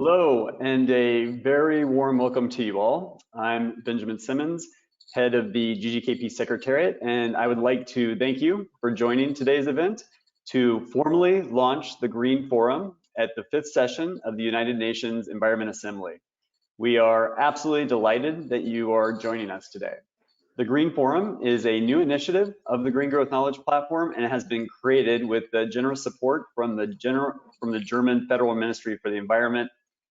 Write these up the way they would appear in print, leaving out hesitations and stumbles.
Hello, and a very warm welcome to you all. I'm Benjamin Simmons, head of the GGKP Secretariat, and I would like to thank you for joining today's event to formally launch the Green Forum at the 5th session of the United Nations Environment Assembly. We are absolutely delighted that you are joining us today. The Green Forum is a new initiative of the Green Growth Knowledge Platform, and it has been created with the generous support from the German Federal Ministry for the Environment,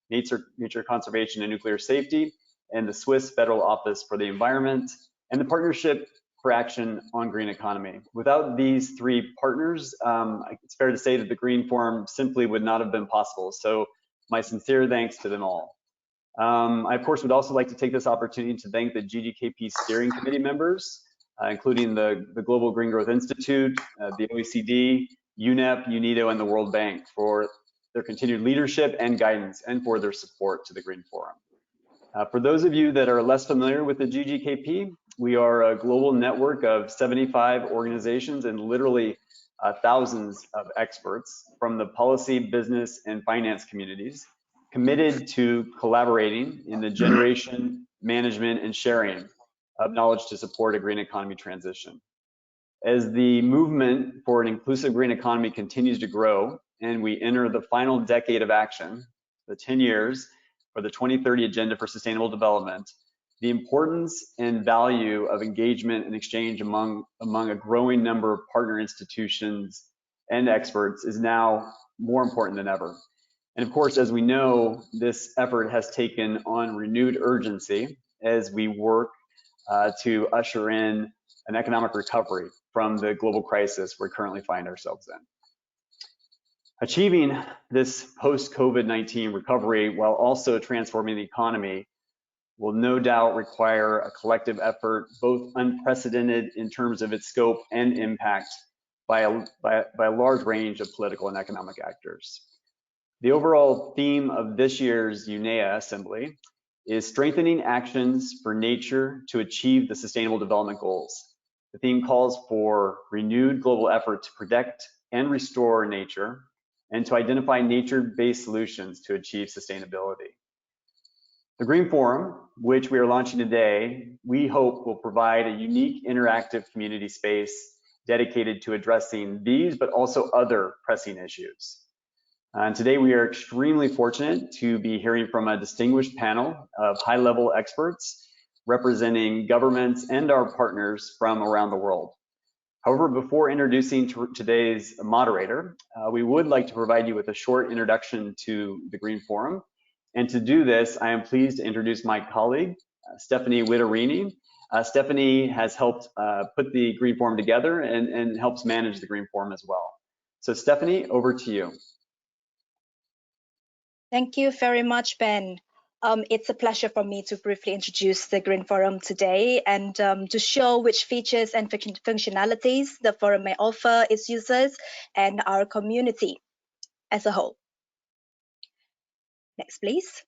Nature Conservation and Nuclear Safety, and the Swiss Federal Office for the Environment, and the Partnership for Action on Green Economy. Without these three partners, it's fair to say that the Green Forum simply would not have been possible. So my sincere thanks to them all. I, of course, would also like to take this opportunity to thank the GGKP Steering Committee members, including the Global Green Growth Institute, the OECD, UNEP, UNIDO, and the World Bank for their continued leadership and guidance, and for their support to the Green Forum. For those of you that are less familiar with the GGKP, we are a global network of 75 organizations and literally thousands of experts from the policy, business, and finance communities, committed to collaborating in the generation, management, and sharing of knowledge to support a green economy transition. As the movement for an inclusive green economy continues to grow, and we enter the final decade of action, the 10 years for the 2030 Agenda for Sustainable Development, the importance and value of engagement and exchange among a growing number of partner institutions and experts is now more important than ever. And of course, as we know, this effort has taken on renewed urgency as we work to usher in an economic recovery from the global crisis we currently find ourselves in. Achieving this post-COVID-19 recovery while also transforming the economy will no doubt require a collective effort, both unprecedented in terms of its scope and impact by a large range of political and economic actors. The overall theme of this year's UNEA Assembly is strengthening actions for nature to achieve the Sustainable Development Goals. The theme calls for renewed global effort to protect and restore nature and to identify nature-based solutions to achieve sustainability. The Green Forum, which we are launching today, we hope will provide a unique interactive community space dedicated to addressing these, but also other pressing issues. And today we are extremely fortunate to be hearing from a distinguished panel of high-level experts representing governments and our partners from around the world. However, before introducing today's moderator, we would like to provide you with a short introduction to the Green Forum. And to do this, I am pleased to introduce my colleague, Stephanie Witterini. Stephanie has helped put the Green Forum together and helps manage the Green Forum as well. So Stephanie, over to you. Thank you very much, Ben. It's a pleasure for me to briefly introduce the Green Forum today and to show which features and functionalities the forum may offer its users and our community as a whole. Next, please.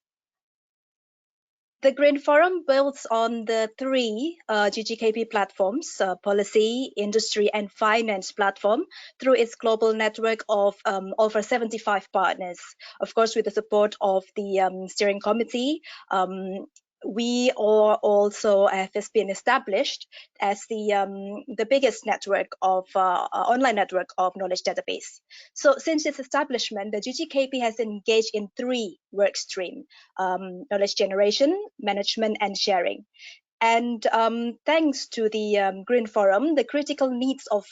The Green Forum builds on the three GGKP platforms, policy, industry, and finance platform, through its global network of over 75 partners. Of course, with the support of the steering committee, we are also has been established as the biggest network of online network of knowledge database. So since its establishment, the GGKP has engaged in three work streams: knowledge generation, management, and sharing. And thanks to the Green Forum, the critical needs of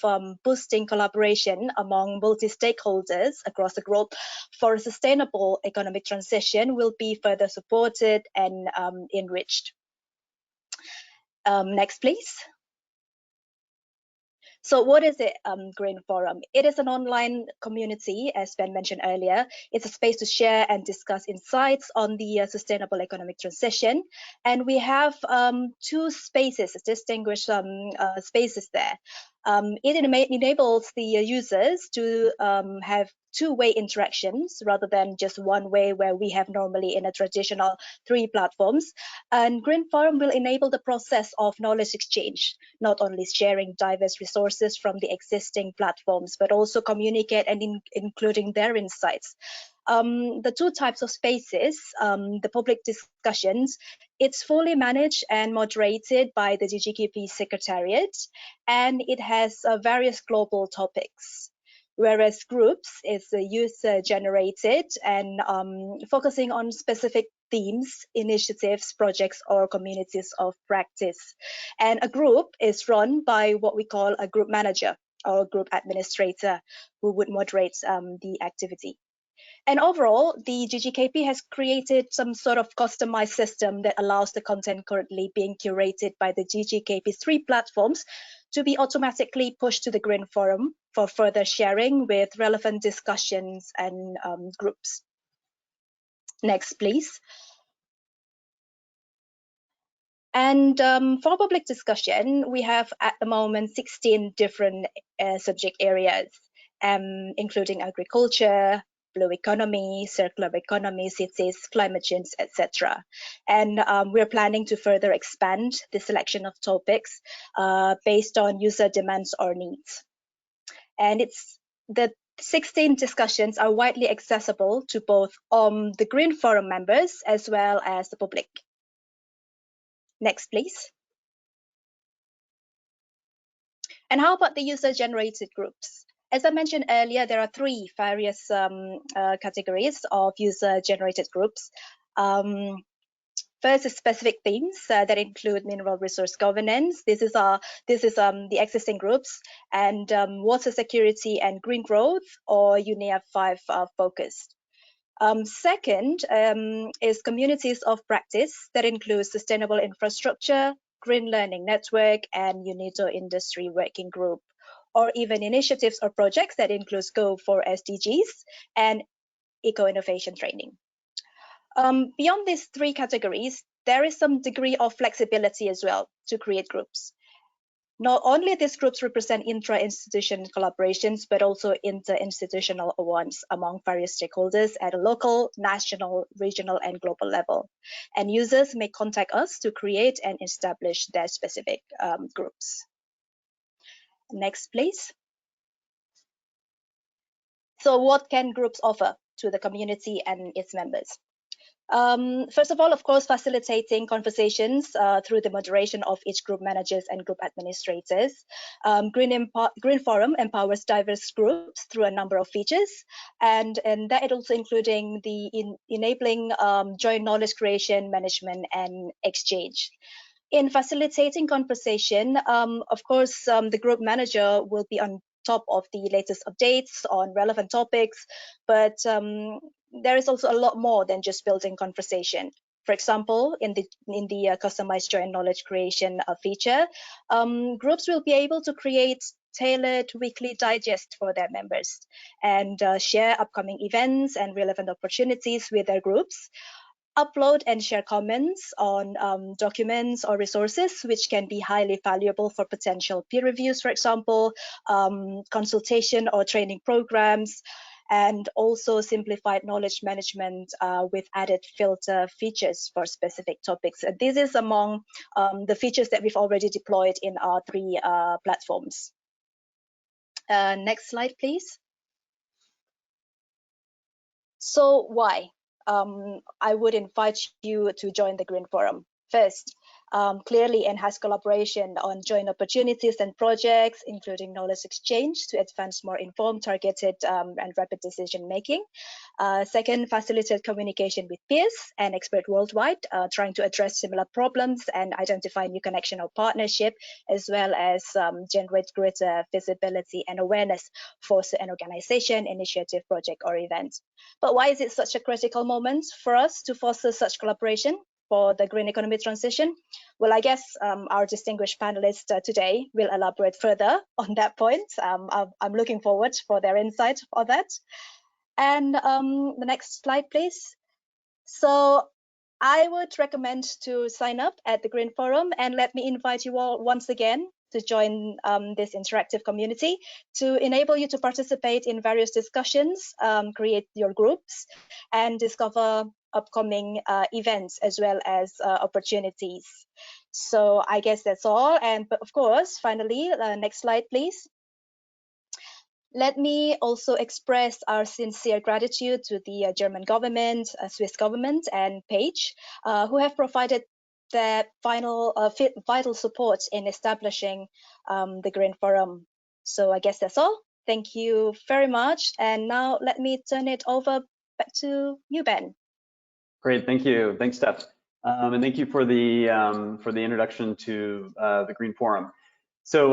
boosting collaboration among multi-stakeholders across the globe for a sustainable economic transition will be further supported and enriched. Next, please. So what is it, Green Forum? It is an online community, as Ben mentioned earlier. It's a space to share and discuss insights on the sustainable economic transition. And we have two spaces, distinguished spaces there. It enables the users to have two-way interactions rather than just one way where we have normally in a traditional three platforms. And Green Forum will enable the process of knowledge exchange, not only sharing diverse resources from the existing platforms, but also communicate and including their insights. The two types of spaces, the public discussions, it's fully managed and moderated by the GGKP Secretariat, and it has various global topics. Whereas groups is user-generated and focusing on specific themes, initiatives, projects, or communities of practice. And a group is run by what we call a group manager or a group administrator who would moderate the activity. And overall, the GGKP has created some sort of customized system that allows the content currently being curated by the GGKP's 3 platforms to be automatically pushed to the Green Forum for further sharing with relevant discussions and groups. Next, please. And for public discussion, we have at the moment 16 different subject areas, including agriculture, blue economy, circular economy, cities, climate change, etc. And we're planning to further expand the selection of topics based on user demands or needs. And the 16 discussions are widely accessible to both the Green Forum members as well as the public. Next, please. And how about the user-generated groups? As I mentioned earlier, there are 3 various categories of user-generated groups. First is specific themes that include mineral resource governance. This is the existing groups, and water security and green growth, or UNEA5 focused. Second is communities of practice that include sustainable infrastructure, green learning network, and UNIDO industry working group, or even initiatives or projects that include Go for SDGs and eco-innovation training. Beyond these 3 categories, there is some degree of flexibility as well to create groups. Not only these groups represent intra-institutional collaborations, but also inter-institutional ones among various stakeholders at a local, national, regional, and global level. And users may contact us to create and establish their specific groups. Next, please. So what can groups offer to the community and its members? First of all, of course, facilitating conversations through the moderation of each group managers and group administrators. Green Forum empowers diverse groups through a number of features, and that is also including the enabling joint knowledge creation, management, and exchange. In facilitating conversation, of course, the group manager will be on top of the latest updates on relevant topics, but there is also a lot more than just building conversation. For example, in the customized joint knowledge creation feature, groups will be able to create tailored weekly digest for their members and share upcoming events and relevant opportunities with their groups. Upload and share comments on documents or resources, which can be highly valuable for potential peer reviews, for example, consultation or training programs, and also simplified knowledge management with added filter features for specific topics. This is among the features that we've already deployed in our 3 platforms. Next slide, please. So why? I would invite you to join the Green Forum. First, clearly enhance collaboration on joint opportunities and projects, including knowledge exchange to advance more informed, targeted, and rapid decision making. Second, facilitate communication with peers and experts worldwide, trying to address similar problems and identify new connection or partnership, as well as generate greater visibility and awareness for an organization, initiative, project, or event. But why is it such a critical moment for us to foster such collaboration for the green economy transition? Well, I guess our distinguished panelists today will elaborate further on that point. I'm looking forward for their insight on that. And the next slide, please. So I would recommend to sign up at the Green Forum, and let me invite you all once again to join this interactive community to enable you to participate in various discussions, create your groups, and discover upcoming events as well as opportunities. So I guess that's all. And but of course, finally, next slide, please. Let me also express our sincere gratitude to the German government, Swiss government, and Page, who have provided their vital support in establishing the Green Forum. So I guess that's all. Thank you very much. And now let me turn it over back to you, Ben. Great, thank you. Thanks, Steph. And thank you for the introduction to the Green Forum. So,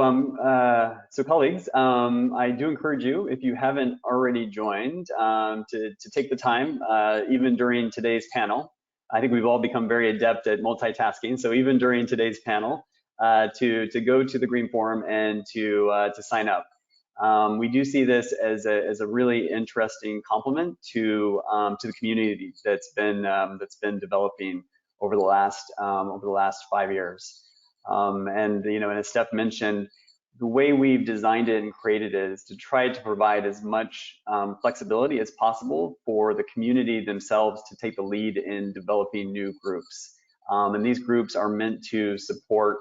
colleagues, I do encourage you, if you haven't already joined, to take the time, even during today's panel. I think we've all become very adept at multitasking. So even during today's panel, to go to the Green Forum and to sign up. We do see this as a really interesting complement to the community that's been developing over the last 5 years. And as Steph mentioned, the way we've designed it and created it is to try to provide as much flexibility as possible for the community themselves to take the lead in developing new groups. And these groups are meant to support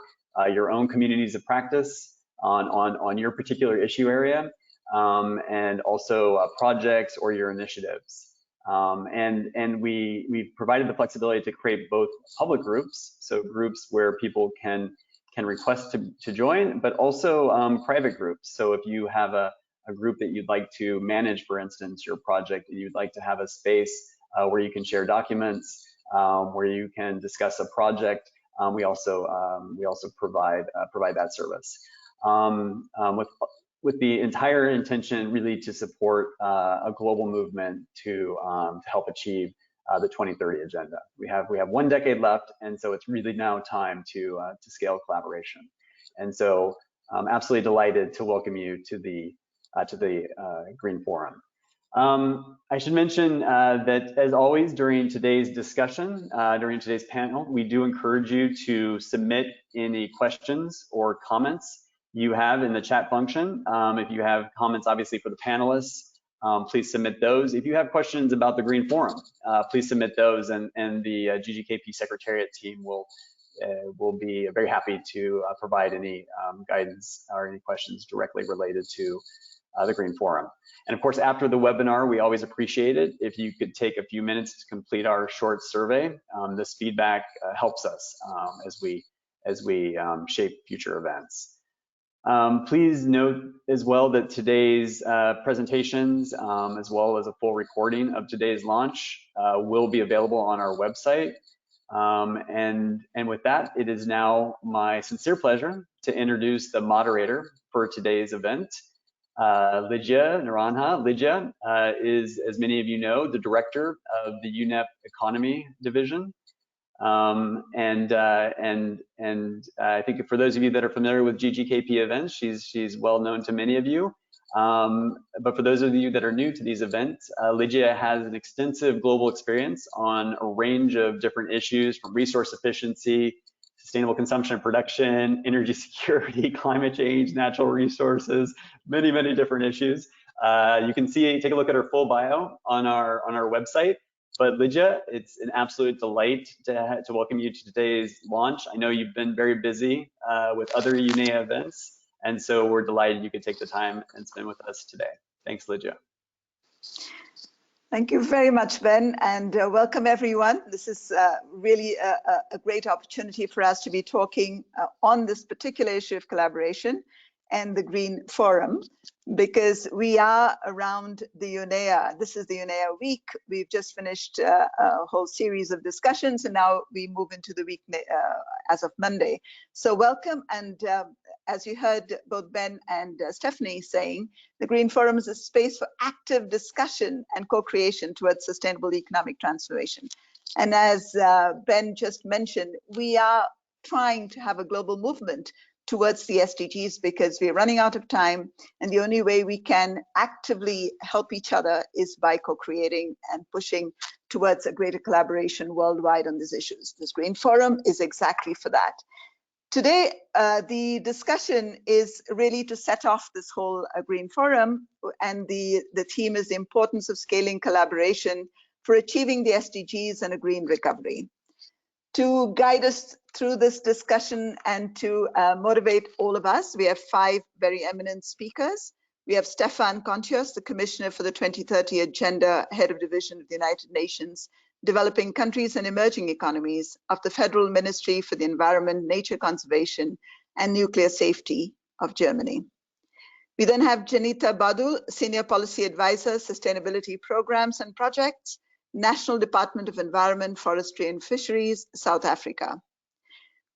your own communities of practice on your particular issue area, and also projects or your initiatives. And we provided the flexibility to create both public groups, so groups where people can request to join, but also private groups. So if you have a group that you'd like to manage, for instance, your project, and you'd like to have a space where you can share documents, where you can discuss a project, we also provide that service. With the entire intention really to support a global movement to help achieve the 2030 agenda. We have 1 decade left, and so it's really now time to scale collaboration. And so I'm absolutely delighted to welcome you to the Green Forum. I should mention that, as always, during today's discussion, during today's panel, we do encourage you to submit any questions or comments you have in the chat function. If you have comments, obviously, for the panelists, please submit those. If you have questions about the Green Forum, please submit those, and the GGKP Secretariat team will be very happy to provide any guidance or any questions directly related to the Green Forum. And of course, after the webinar, we always appreciate it if you could take a few minutes to complete our short survey. This feedback helps us as we shape future events. Please note as well that today's presentations, as well as a full recording of today's launch, will be available on our website. And with that, it is now my sincere pleasure to introduce the moderator for today's event, Lydia Naranja. Lydia is, as many of you know, the director of the UNEA5 Economy Division. And I think for those of you that are familiar with GGKP events, she's well known to many of you. But for those of you that are new to these events, Lydia has an extensive global experience on a range of different issues, from resource efficiency, sustainable consumption and production, energy security, climate change, natural resources, many, many different issues. You can take a look at her full bio on our website. But Lydia, it's an absolute delight to welcome you to today's launch. I know you've been very busy with other UNEA events, and so we're delighted you could take the time and spend with us today. Thanks, Lydia. Thank you very much, Ben, and welcome everyone. This is really a great opportunity for us to be talking on this particular issue of collaboration and the Green Forum, because we are around the UNEA. This is the UNEA week. We've just finished a whole series of discussions, and now we move into the week as of Monday. So welcome, and as you heard both Ben and Stephanie saying, the Green Forum is a space for active discussion and co-creation towards sustainable economic transformation. And as Ben just mentioned, we are trying to have a global movement towards the SDGs because we're running out of time, and the only way we can actively help each other is by co-creating and pushing towards a greater collaboration worldwide on these issues. This Green Forum is exactly for that. Today, the discussion is really to set off this whole Green Forum, and the theme is the importance of scaling collaboration for achieving the SDGs and a green recovery. To guide us through this discussion and to motivate all of us, we have 5 very eminent speakers. We have Stephan, the Commissioner for the 2030 Agenda, Head of Division of the United Nations, Developing Countries and Emerging Economies of the Federal Ministry for the Environment, Nature Conservation and Nuclear Safety of Germany. We then have Jenitha Badul, Senior Policy Advisor, Sustainability Programs and Projects, National Department of Environment, Forestry and Fisheries, South Africa.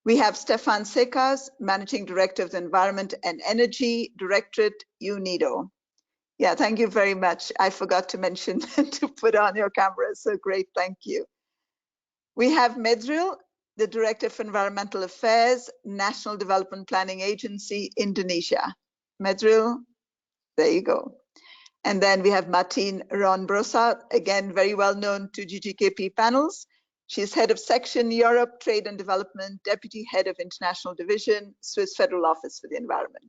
We have Stephan Sicars, Managing Director of the Environment and Energy, Directorate, UNIDO. Yeah, thank you very much. I forgot to mention to put on your camera, so great, thank you. We have Medrilzam, the Director of Environmental Affairs, National Development Planning Agency, Indonesia. Medrilzam, there you go. And then we have Martine Ron-Brossard, again, very well known to GGKP panels. She's Head of Section Europe, Trade and Development, Deputy Head of International Division, Swiss Federal Office for the Environment.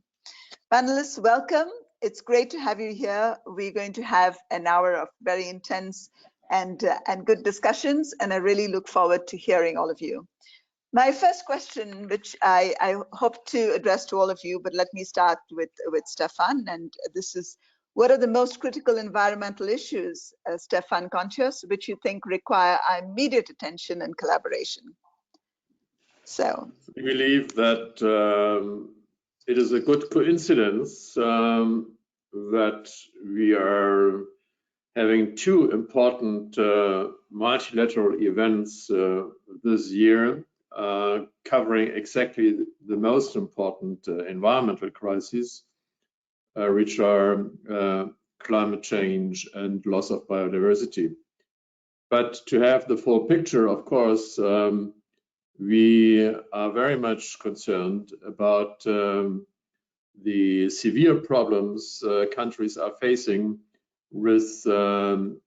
Panelists, welcome. It's great to have you here. We're going to have an hour of very intense and good discussions, and I really look forward to hearing all of you. My first question, which I hope to address to all of you, but let me start with Stephan, and this is, what are the most critical environmental issues, Stephan Contius, which you think require our immediate attention and collaboration? So. We believe that it is a good coincidence that we are having two important multilateral events this year, covering exactly the most important environmental crises, which are climate change and loss of biodiversity. But to have the full picture, of course, we are very much concerned about the severe problems countries are facing with the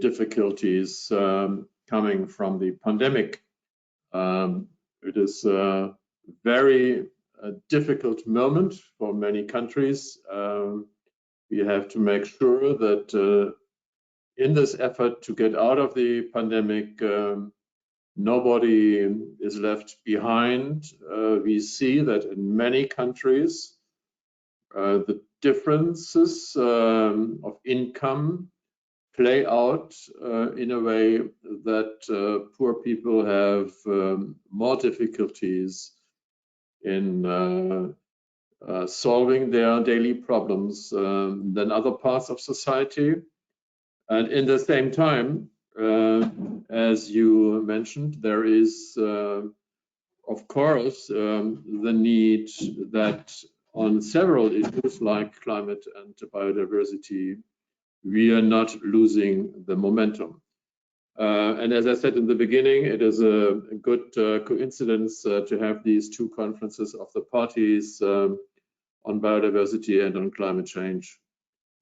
difficulties coming from the pandemic. It is a very difficult moment for many countries. We have to make sure that in this effort to get out of the pandemic, nobody is left behind. We see that in many countries, the differences of income play out in a way that poor people have more difficulties in solving their daily problems than other parts of society. And in the same time, as you mentioned, there is, of course, the need that on several issues like climate and biodiversity, we are not losing the momentum. And as I said in the beginning, it is a good coincidence to have these two conferences of the parties on biodiversity and on climate change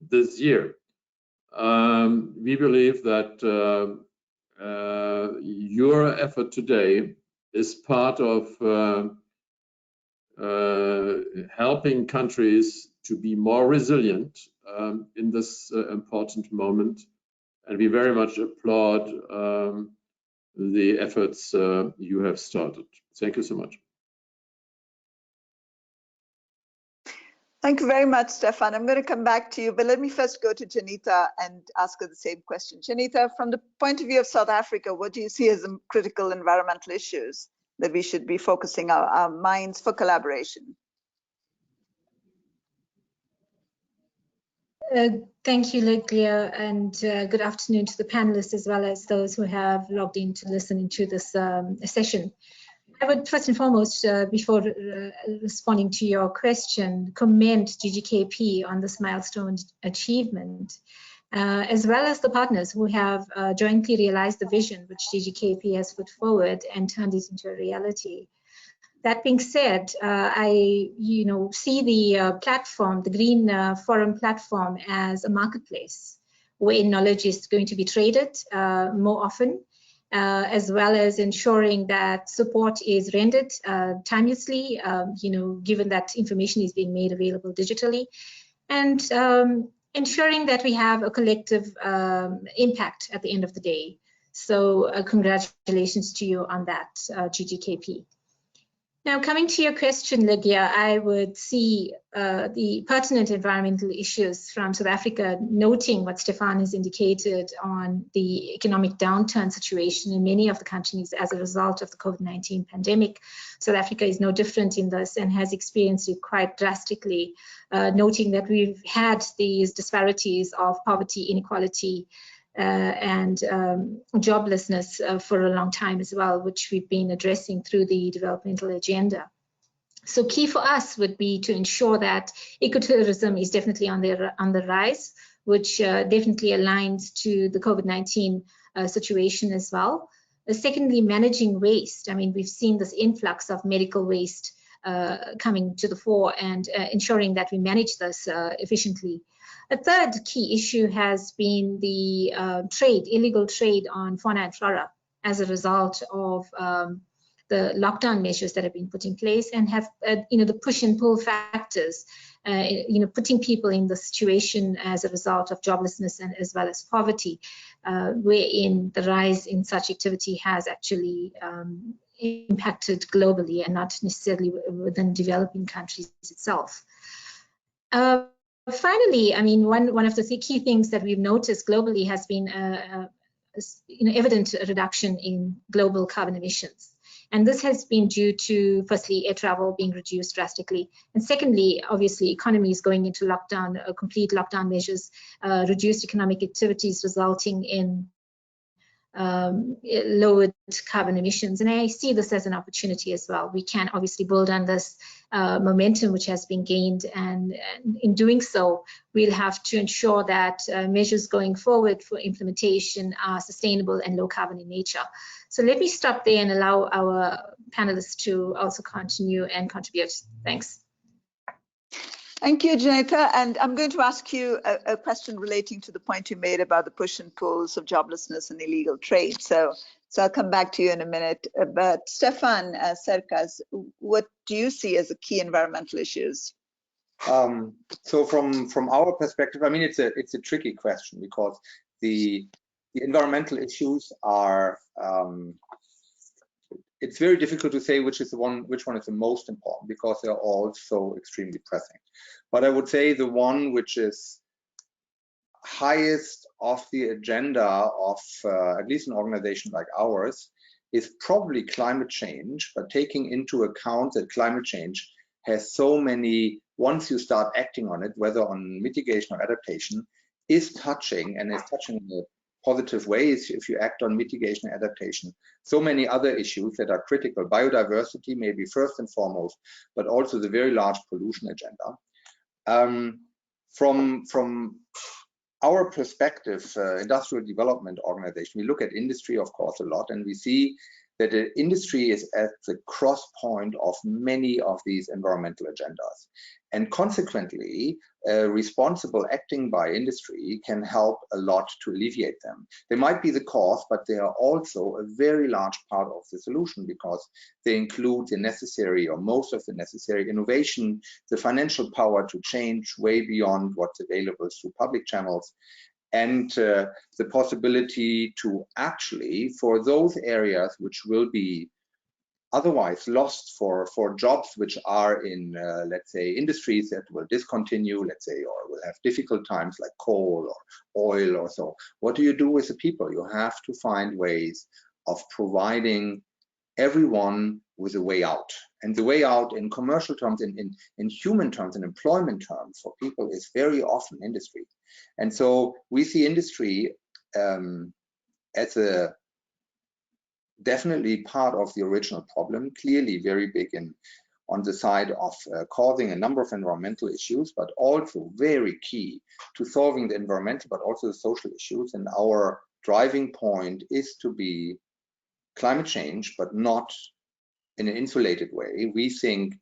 this year. We believe that your effort today is part of helping countries to be more resilient in this important moment. And we very much applaud the efforts you have started. Thank you so much. Thank you very much, Stephan. I'm going to come back to you, but let me first go to Jenitha and ask her the same question. Jenitha, from the point of view of South Africa, what do you see as the critical environmental issues that we should be focusing our minds for collaboration? Thank you, Leglia, and good afternoon to the panelists as well as those who have logged in to listen into this session. I would first and foremost, before responding to your question, commend GGKP on this milestone achievement, as well as the partners who have jointly realized the vision which GGKP has put forward and turned it into a reality. That being said, I see the platform, the Green Forum platform, as a marketplace where knowledge is going to be traded more often, as well as ensuring that support is rendered timelessly, given that information is being made available digitally, and ensuring that we have a collective impact at the end of the day. So congratulations to you on that, GGKP. Now, coming to your question, Lydia, I would see the pertinent environmental issues from South Africa, noting what Stephan has indicated on the economic downturn situation in many of the countries as a result of the COVID-19 pandemic. South Africa is no different in this and has experienced it quite drastically, noting that we've had these disparities of poverty, inequality, and joblessness for a long time as well, which we've been addressing through the developmental agenda. So key for us would be to ensure that ecotourism is definitely on the rise, which definitely aligns to the COVID-19 situation as well. Secondly, managing waste. I mean, we've seen this influx of medical waste coming to the fore, and ensuring that we manage this efficiently. A third key issue has been the illegal trade on fauna and flora as a result of the lockdown measures that have been put in place, and have, the push and pull factors, putting people in the situation as a result of joblessness and as well as poverty, wherein the rise in such activity has actually impacted globally and not necessarily within developing countries itself. Finally, I mean, one of the key things that we've noticed globally has been evident reduction in global carbon emissions. And this has been due to, firstly, air travel being reduced drastically. And secondly, obviously, economies going into lockdown, complete lockdown measures, reduced economic activities resulting in lowered carbon emissions. And I see this as an opportunity as well. We can obviously build on this momentum which has been gained, and in doing so, we'll have to ensure that measures going forward for implementation are sustainable and low carbon in nature. So let me stop there and allow our panelists to also continue and contribute. Thanks. Thank you, Jenitha. And I'm going to ask you a question relating to the point you made about the push and pulls of joblessness and illegal trade. So I'll come back to you in a minute. But Stephan, Sicars, what do you see as the key environmental issues? So from our perspective, I mean, it's a tricky question, because the environmental issues are, it's very difficult to say which one is the most important, because they're all so extremely pressing. But I would say the one which is highest off the agenda of at least an organization like ours is probably climate change, but taking into account that climate change has so many, once you start acting on it, whether on mitigation or adaptation, is touching in a positive ways if you act on mitigation and adaptation. So many other issues that are critical. Biodiversity maybe first and foremost, but also the very large pollution agenda. From our perspective, industrial development organization, we look at industry, of course, a lot, and we see that the industry is at the cross point of many of these environmental agendas. And consequently, responsible acting by industry can help a lot to alleviate them. They might be the cause, but they are also a very large part of the solution, because they include the necessary, or most of the necessary innovation, the financial power to change way beyond what's available through public channels, and the possibility to actually, for those areas which will be otherwise lost for jobs which are in, let's say, industries that will discontinue, let's say, or will have difficult times like coal or oil or so. What do you do with the people? You have to find ways of providing everyone with a way out. And the way out in commercial terms, in human terms, in employment terms for people is very often industry. And so we see industry as a definitely part of the original problem, clearly very big on the side of causing a number of environmental issues, but also very key to solving the environmental, but also the social issues. And our driving point is to be climate change, but not in an insulated way. We think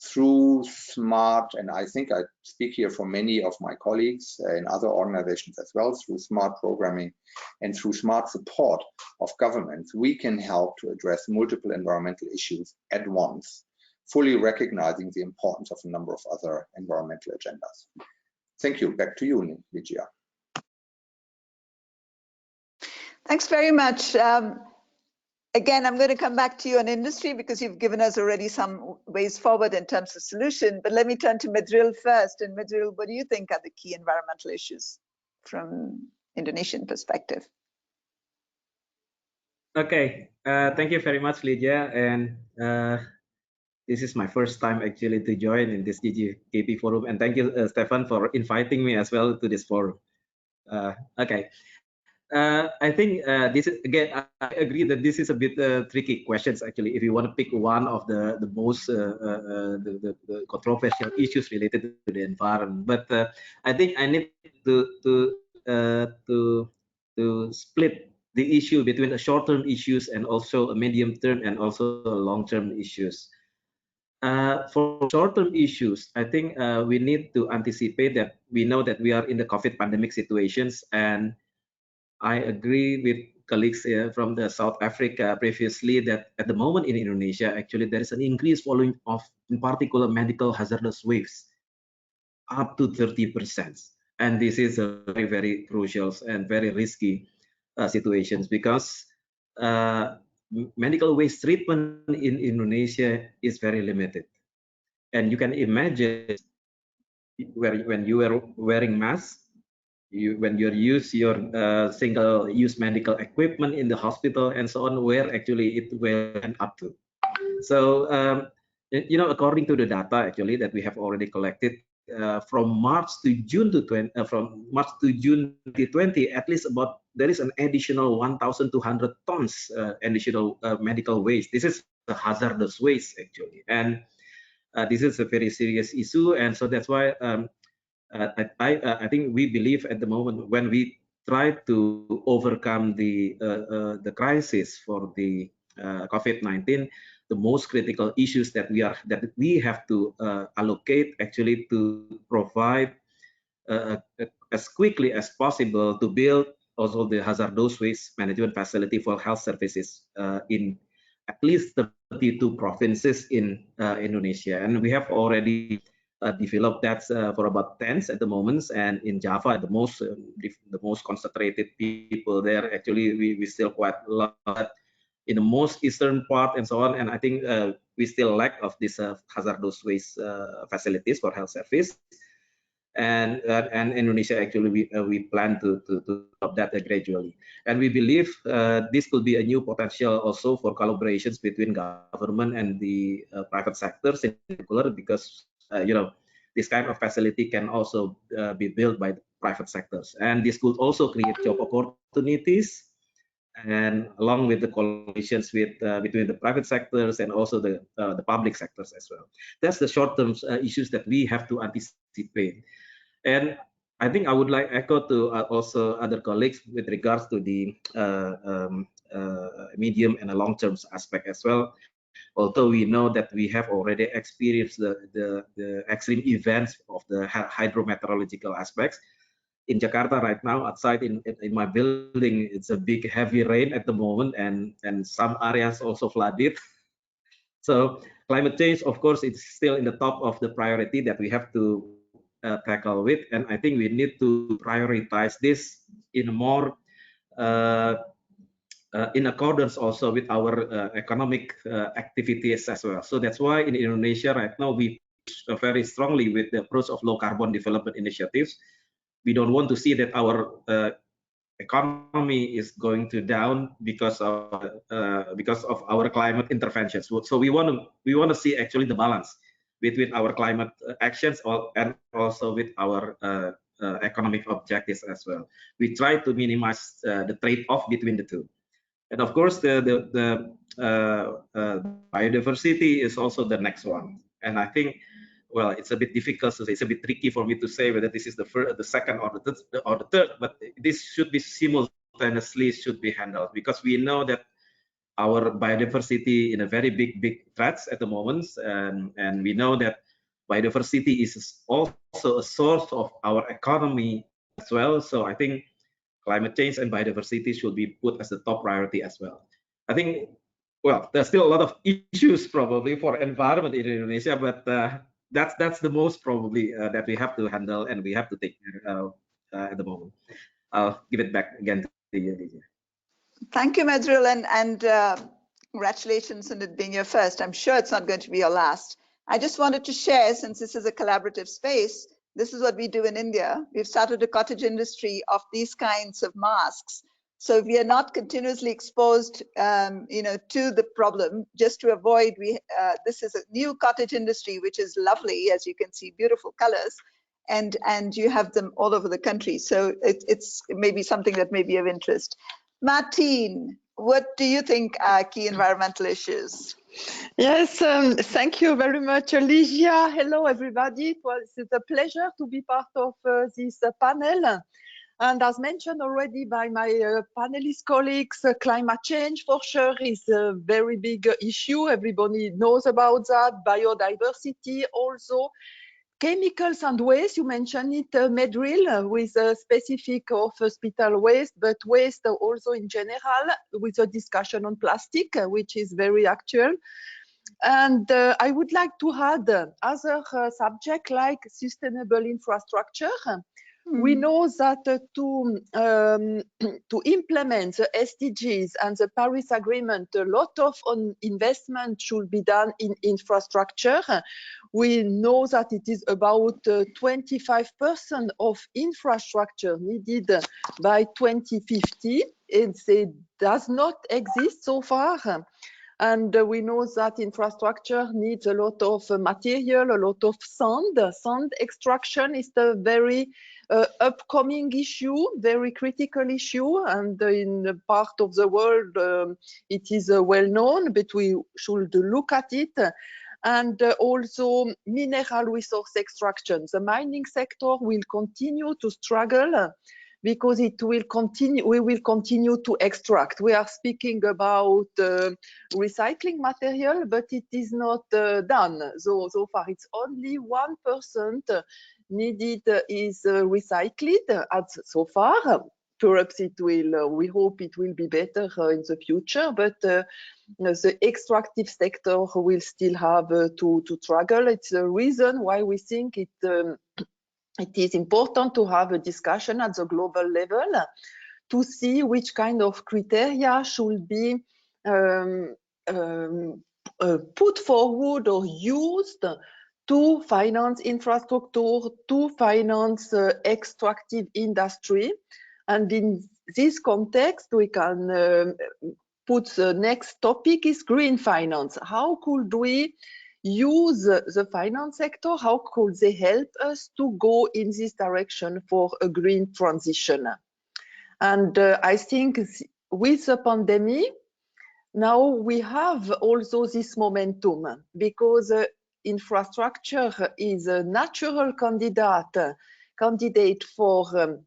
through smart, and I think I speak here for many of my colleagues in other organizations as well, through smart programming and through smart support of governments, we can help to address multiple environmental issues at once, fully recognizing the importance of a number of other environmental agendas. Thank you. Back to you, Lydia. Thanks very much. Again, I'm going to come back to you on industry because you've given us already some ways forward in terms of solution. But let me turn to Medril first. And Medril, what do you think are the key environmental issues from Indonesian perspective? Okay, thank you very much, Lydia. And this is my first time actually to join in this GGKP forum. And thank you, Stephan, for inviting me as well to this forum. Okay. I think this is, again, I agree that this is a bit tricky questions actually. If you want to pick one of the most the controversial issues related to the environment, but I think I need to split the issue between the short-term issues and also a medium-term and also long-term issues. For short-term issues, I think we need to anticipate that we know that we are in the COVID pandemic situations, and I agree with colleagues from the South Africa previously that at the moment in Indonesia, actually there is an increased volume of, in particular, medical hazardous waste, up to 30%. And this is a very, very crucial and very risky situations because medical waste treatment in Indonesia is very limited. And you can imagine when you are wearing masks, when you use your single-use medical equipment in the hospital and so on, where actually it went up to. So, you know, according to the data actually that we have already collected from March to June 2020, at least about there is an additional 1,200 tons additional medical waste. This is the hazardous waste actually, and this is a very serious issue, and so that's why. I think we believe at the moment when we try to overcome the crisis for the COVID-19, the most critical issues that we have to allocate actually to provide as quickly as possible to build also the hazardous waste management facility for health services in at least 32 provinces in Indonesia, and we have already developed that for about 10 at the moment, and in Java the most concentrated people there actually we still quite a lot in the most eastern part and so on, and I think we still lack of this hazardous waste facilities for health service, and Indonesia actually we plan to develop that gradually, and we believe this could be a new potential also for collaborations between government and the private sectors in particular, because you know, this kind of facility can also be built by the private sectors, and this could also create job opportunities, and along with the coalitions with between the private sectors and also the public sectors as well. That's the short-term issues that we have to anticipate, and I think I would like echo to also other colleagues with regards to the medium and a long-term aspect as well. Although we know that we have already experienced the extreme events of the hydrometeorological aspects. In Jakarta right now, outside in my building, it's a big heavy rain at the moment, and some areas also flooded. So climate change, of course, it's still in the top of the priority that we have to tackle with, and I think we need to prioritize this in a more in accordance also with our economic activities as well. So that's why in Indonesia right now we push very strongly with the approach of low carbon development initiatives. We don't want to see that our economy is going to down because of our climate interventions. So we want to see actually the balance between our climate actions and also with our economic objectives as well. We try to minimize the trade-off between the two. And of course, the biodiversity is also the next one. And I think, well, it's a bit difficult to say. It's a bit tricky for me to say whether this is the first, the second, or the third. But this should be simultaneously be handled, because we know that our biodiversity in a very big threats at the moment, and we know that biodiversity is also a source of our economy as well. So I think climate change and biodiversity should be put as the top priority as well. I think, well, there's still a lot of issues probably for environment in Indonesia, but that's the most probably that we have to handle and we have to take care at the moment. I'll give it back again to you, Lydia. Thank you, Medril, and Congratulations on it being your first. I'm sure it's not going to be your last. I just wanted to share, since this is a collaborative space, this is what we do in India. We've started a cottage industry of these kinds of masks. So we are not continuously exposed, to the problem. Just to avoid, this is a new cottage industry, which is lovely, as you can see, beautiful colors, and you have them all over the country. So it's maybe something that may be of interest. Martine, what do you think are key environmental issues? Yes, thank you very much, Alicia. Hello, everybody. It was a pleasure to be part of this panel. And as mentioned already by my panelist colleagues, climate change for sure is a very big issue. Everybody knows about that. Biodiversity also. Chemicals and waste, you mentioned it, Medril, with a specific of hospital waste, but waste also in general, with a discussion on plastic, which is very actual. And I would like to add other subjects like sustainable infrastructure. We know that to implement the SDGs and the Paris Agreement, a lot of investment should be done in infrastructure. We know that it is about 25% of infrastructure needed by 2050. It does not exist so far. And we know that infrastructure needs a lot of material, a lot of sand. Sand extraction is the very upcoming issue, very critical issue. And in a part of the world, it is well known, but we should look at it. And also mineral resource extraction. The mining sector will continue to struggle because it will continue. We will continue to extract. We are speaking about recycling material, but it is not done. So far, it's only 1% needed is recycled. So far, perhaps it will. We hope it will be better in the future, but the extractive sector will still have to struggle. It's a reason why we think it is important to have a discussion at the global level to see which kind of criteria should be put forward or used to finance infrastructure, to finance extractive industry. And in this context, we can put the next topic is green finance. How could we use the finance sector? How could they help us to go in this direction for a green transition? And I think with the pandemic, now we have also this momentum because infrastructure is a natural candidate for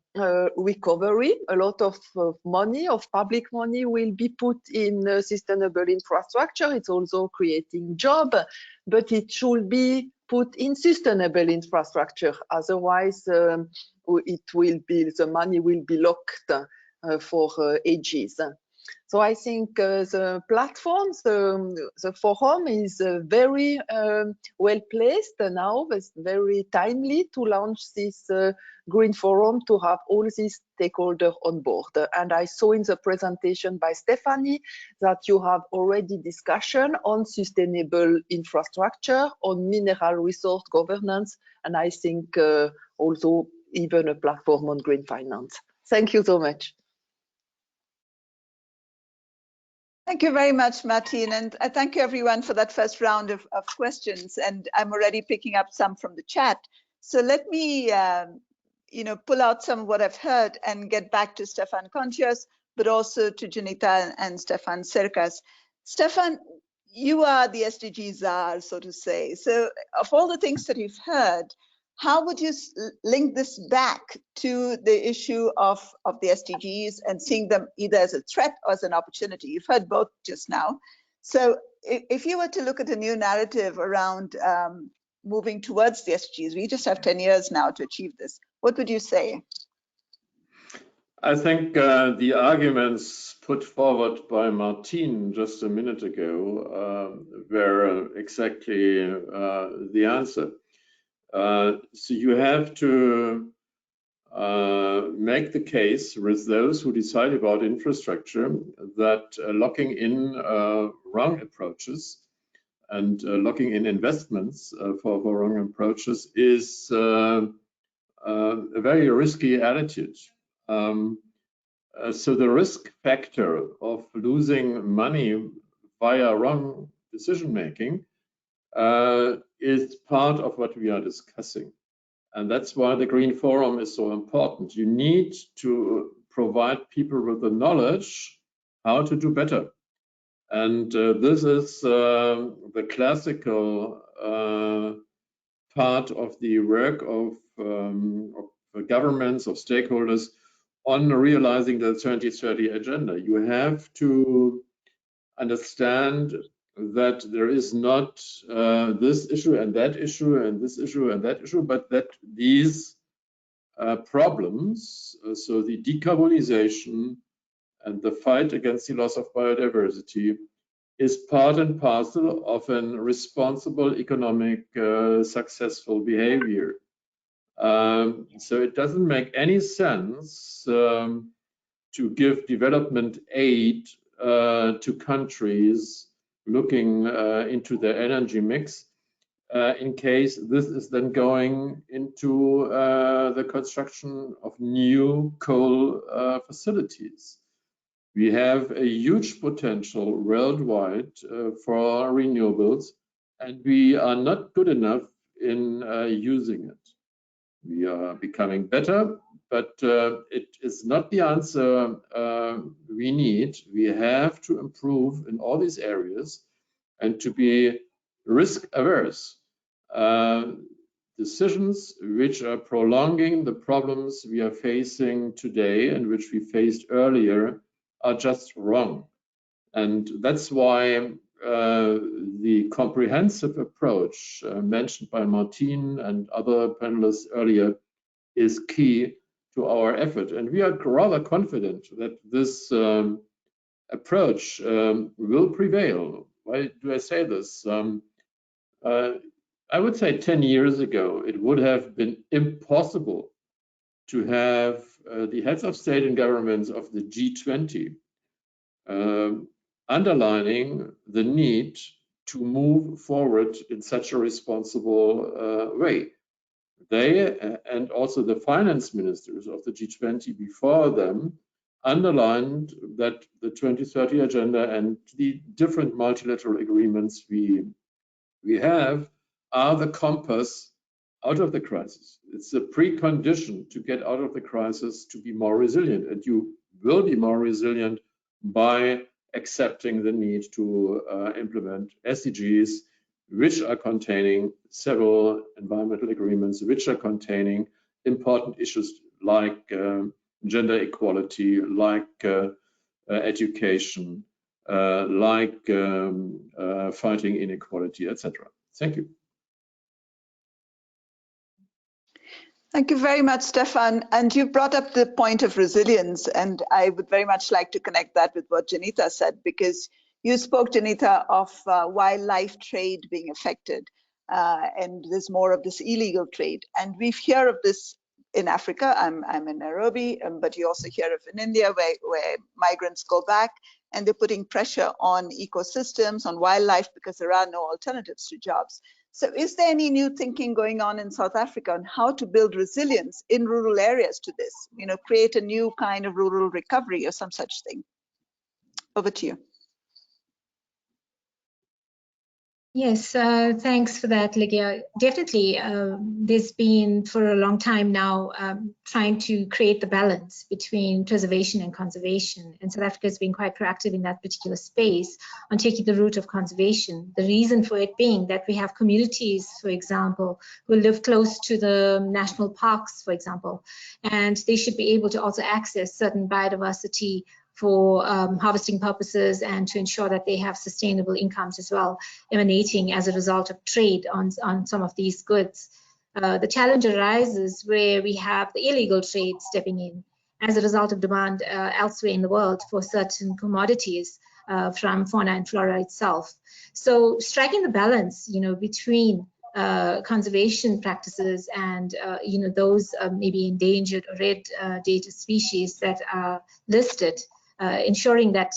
recovery. A lot of money, of public money, will be put in sustainable infrastructure. It's also creating jobs, but it should be put in sustainable infrastructure. Otherwise, the money will be locked for ages. So I think the platforms, the forum is very well placed now. It's very timely to launch this Green Forum to have all these stakeholders on board. And I saw in the presentation by Stephanie that you have already discussion on sustainable infrastructure, on mineral resource governance, and I think also even a platform on green finance. Thank you so much. Thank you very much, Martine, and thank you everyone for that first round of questions. And I'm already picking up some from the chat. So let me, pull out some of what I've heard and get back to Stephan Contius, but also to Jenitha and Stephan Sicars. Stephan, you are the SDG czar, so to say. So of all the things that you've heard, how would you link this back to the issue of the SDGs and seeing them either as a threat or as an opportunity? You've heard both just now. So if you were to look at a new narrative around moving towards the SDGs, we just have 10 years now to achieve this. What would you say? I think the arguments put forward by Martine just a minute ago were exactly the answer. So you have to make the case with those who decide about infrastructure that locking in wrong approaches and locking in investments for wrong approaches is a very risky attitude. So the risk factor of losing money via wrong decision making is part of what we are discussing. And that's why the Green Forum is so important. You need to provide people with the knowledge how to do better. And this is the classical part of the work of governments, of stakeholders on realizing the 2030 agenda. You have to understand that there is not this issue and that issue and this issue and that issue, but that these problems, so the decarbonization and the fight against the loss of biodiversity, is part and parcel of a responsible economic successful behavior. So it doesn't make any sense to give development aid to countries looking into their energy mix in case this is then going into the construction of new coal facilities. We have a huge potential worldwide for renewables, and we are not good enough in using it. We are becoming better, but it is not the answer we need. We have to improve in all these areas and to be risk averse. Decisions which are prolonging the problems we are facing today and which we faced earlier are just wrong. And that's why the comprehensive approach mentioned by Martin and other panelists earlier is key to our effort. And we are rather confident that this approach will prevail. Why do I say this? I would say 10 years ago, it would have been impossible to have the heads of state and governments of the G20 underlining the need to move forward in such a responsible way. They and also the finance ministers of the G20 before them underlined that the 2030 agenda and the different multilateral agreements we have are the compass out of the crisis. It's a precondition to get out of the crisis to be more resilient, and you will be more resilient by accepting the need to implement SDGs, which are containing several environmental agreements, which are containing important issues like gender equality, like education, like fighting inequality, etc. Thank you. Thank you very much, Stephan. And you brought up the point of resilience, and I would very much like to connect that with what Jenitha said, because you spoke, Jenitha, of wildlife trade being affected, and there's more of this illegal trade. And we hear of this in Africa. I'm in Nairobi, but you also hear of in India, where migrants go back and they're putting pressure on ecosystems, on wildlife, because there are no alternatives to jobs. So is there any new thinking going on in South Africa on how to build resilience in rural areas to this, create a new kind of rural recovery or some such thing? Over to you. Yes, thanks for that, Ligia. Definitely, there's been for a long time now trying to create the balance between preservation and conservation. And South Africa has been quite proactive in that particular space on taking the route of conservation. The reason for it being that we have communities, for example, who live close to the national parks, for example, and they should be able to also access certain biodiversity for harvesting purposes and to ensure that they have sustainable incomes as well, emanating as a result of trade on some of these goods. The challenge arises where we have the illegal trade stepping in as a result of demand elsewhere in the world for certain commodities from fauna and flora itself. So striking the balance, between conservation practices and those maybe endangered or red data species that are listed, ensuring that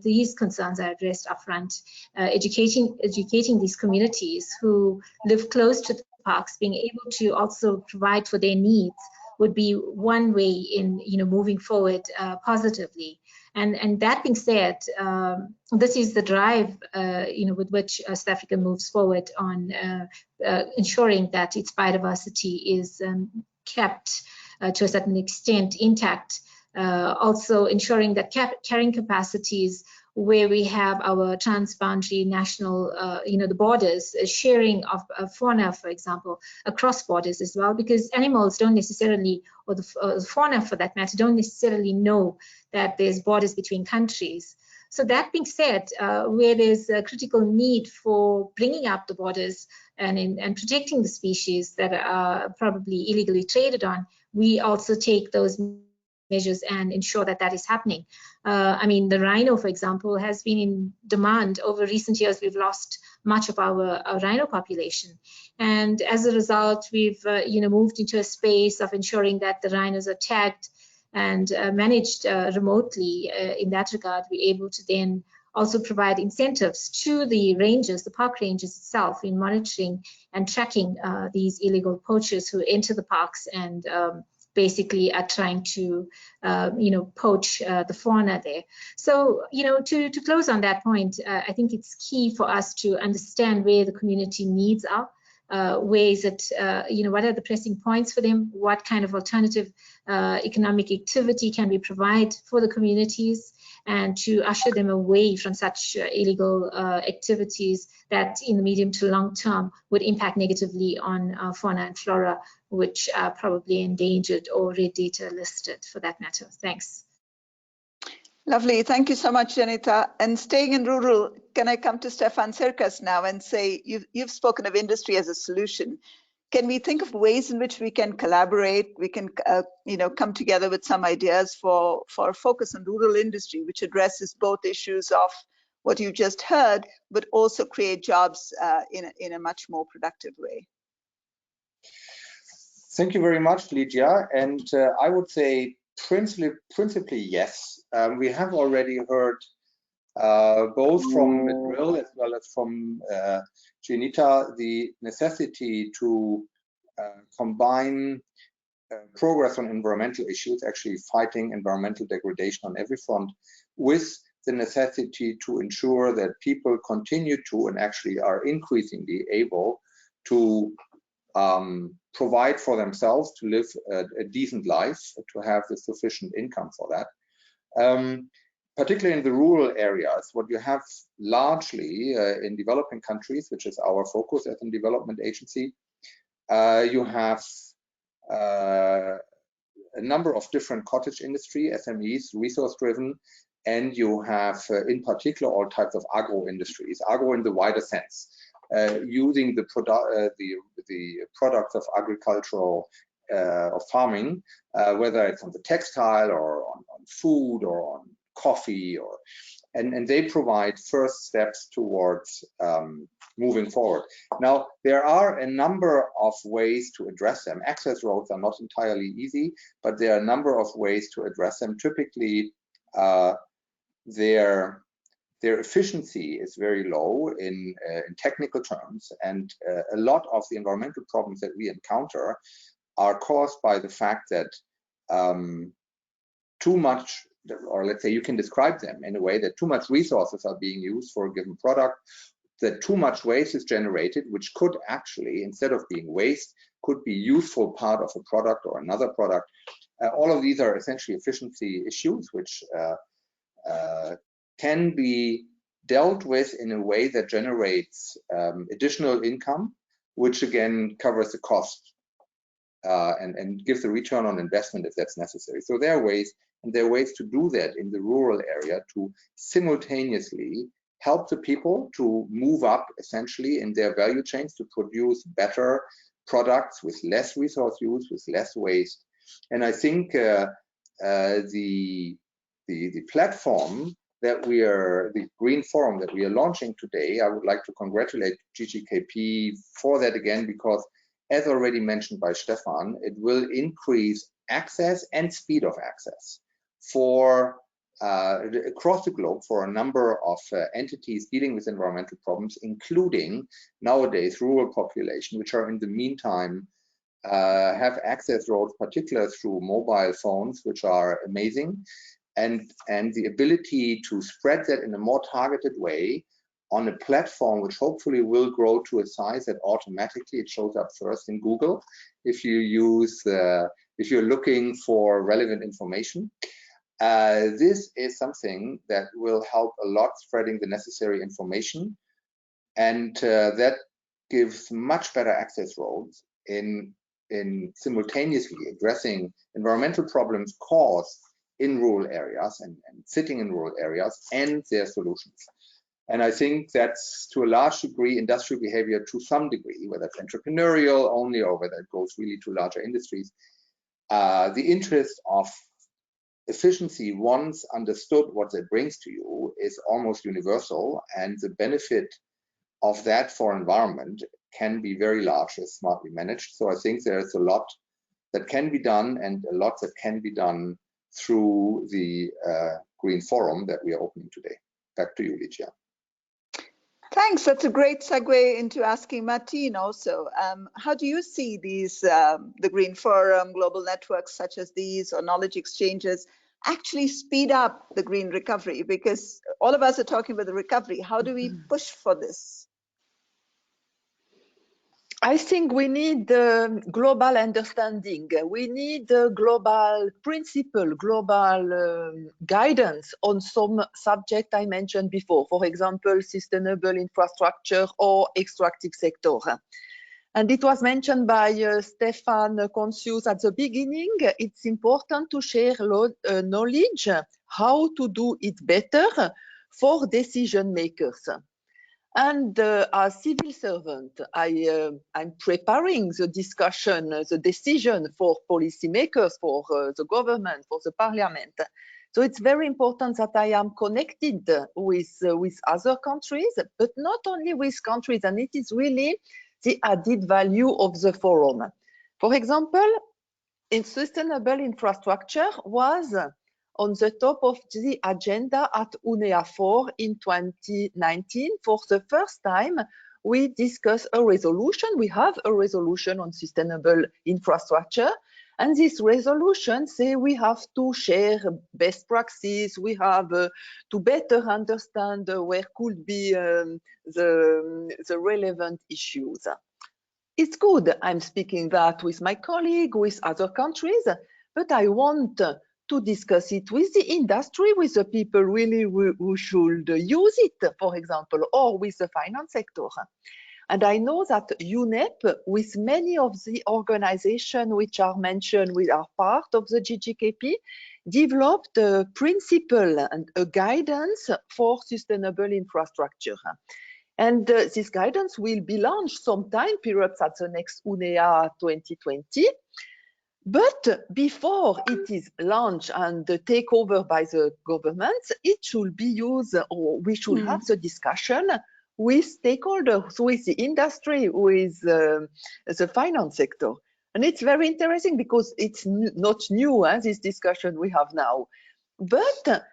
these concerns are addressed upfront, educating these communities who live close to the parks, being able to also provide for their needs would be one way in moving forward positively. And that being said, this is the drive with which South Africa moves forward on ensuring that its biodiversity is kept to a certain extent intact. Also ensuring that carrying capacities where we have our transboundary national, the borders, sharing of fauna, for example, across borders as well, because animals don't necessarily, or the fauna for that matter, don't necessarily know that there's borders between countries. So that being said, where there's a critical need for bringing up the borders and protecting the species that are probably illegally traded on, we also take those measures and ensure that that is happening. I mean, the rhino, for example, has been in demand over recent years. We've lost much of our rhino population, and as a result, we've moved into a space of ensuring that the rhinos are tagged and managed remotely. In that regard, we're able to then also provide incentives to the rangers, the park rangers itself, in monitoring and tracking these illegal poachers who enter the parks and basically are trying to, poach the fauna there. So, to close on that point, I think it's key for us to understand where the community needs are. Where is it, what are the pressing points for them? What kind of alternative economic activity can we provide for the communities, and to usher them away from such illegal activities that in the medium to long term would impact negatively on fauna and flora, which are probably endangered or red data listed for that matter. Thanks. Lovely. Thank you so much, Jenitha. And staying in rural, can I come to Stephan Sicars now and say, you've spoken of industry as a solution. Can we think of ways in which we can collaborate? We can, come together with some ideas for a focus on rural industry, which addresses both issues of what you just heard, but also create jobs in a much more productive way. Thank you very much, Lydia. And I would say principally yes. We have already heard both from Medril as well as from Jenitha the necessity to combine progress on environmental issues, actually fighting environmental degradation on every front, with the necessity to ensure that people continue to and actually are increasingly able to provide for themselves, to live a decent life, to have the sufficient income for that. Particularly in the rural areas, what you have largely in developing countries, which is our focus as a development agency, you have a number of different cottage industry, SMEs, resource-driven, and you have in particular all types of agro industries, agro in the wider sense, using the products of agricultural or farming, whether it's on the textile or on food or on coffee, and they provide first steps towards moving forward. Now, there are a number of ways to address them. Access roads are not entirely easy, but there are a number of ways to address them. Typically, their efficiency is very low in technical terms, and a lot of the environmental problems that we encounter are caused by the fact that too much, or let's say you can describe them in a way that too much resources are being used for a given product, that too much waste is generated, which could actually, instead of being waste, could be useful part of a product or another product. All of these are essentially efficiency issues, which can be dealt with in a way that generates additional income, which again covers the cost and gives a return on investment if that's necessary. So there are ways, and there are ways to do that in the rural area to simultaneously help the people to move up essentially in their value chains to produce better products with less resource use, with less waste. And I think the platform that the Green Forum that we are launching today, I would like to congratulate GGKP for that again, because as already mentioned by Stephan, it will increase access and speed of access for across the globe for a number of entities dealing with environmental problems, including nowadays rural population, which are in the meantime have access roads, particularly through mobile phones, which are amazing, and the ability to spread that in a more targeted way on a platform which hopefully will grow to a size that automatically it shows up first in Google if you use if you're looking for relevant information. This is something that will help a lot spreading the necessary information, and that gives much better access roads in simultaneously addressing environmental problems caused in rural areas and sitting in rural areas and their solutions. And I think that's to a large degree industrial behavior to some degree, whether it's entrepreneurial only or whether it goes really to larger industries. The interest of efficiency, once understood what that brings to you, is almost universal, and the benefit of that for environment can be very large if smartly managed. So I think there's a lot that can be done, and a lot that can be done through the Green Forum that we are opening today. Back to you, Ligia. Thanks. That's a great segue into asking Martin also. How do you see these, the Green Forum, global networks such as these, or knowledge exchanges, actually speed up the green recovery? Because all of us are talking about the recovery. How do we push for this? I think we need global understanding. We need global principle, global guidance on some subject I mentioned before. For example, sustainable infrastructure or extractive sector. And it was mentioned by Stephan, Contius at the beginning. It's important to share knowledge, how to do it better for decision makers. And as civil servant, I'm preparing the discussion, the decision for policymakers, for the government, for the parliament. So it's very important that I am connected with other countries, but not only with countries, and it is really the added value of the forum. For example, in sustainable infrastructure was on the top of the agenda at UNEA5 in 2019. For the first time, we discussed a resolution. We have a resolution on sustainable infrastructure. And this resolution says we have to share best practices. We have to better understand where could be the relevant issues. It's good. I'm speaking that with my colleague, with other countries, but I want to discuss it with the industry, with the people really who should use it, for example, or with the finance sector. And I know that UNEP, with many of the organizations which are mentioned, which are part of the GGKP, developed a principle and a guidance for sustainable infrastructure. And this guidance will be launched sometime, perhaps at the next UNEA 2020. But before it is launched and taken over by the government, it should be used, or we should have the discussion with stakeholders, with the industry, with the finance sector. And it's very interesting because it's not new, this discussion we have now. But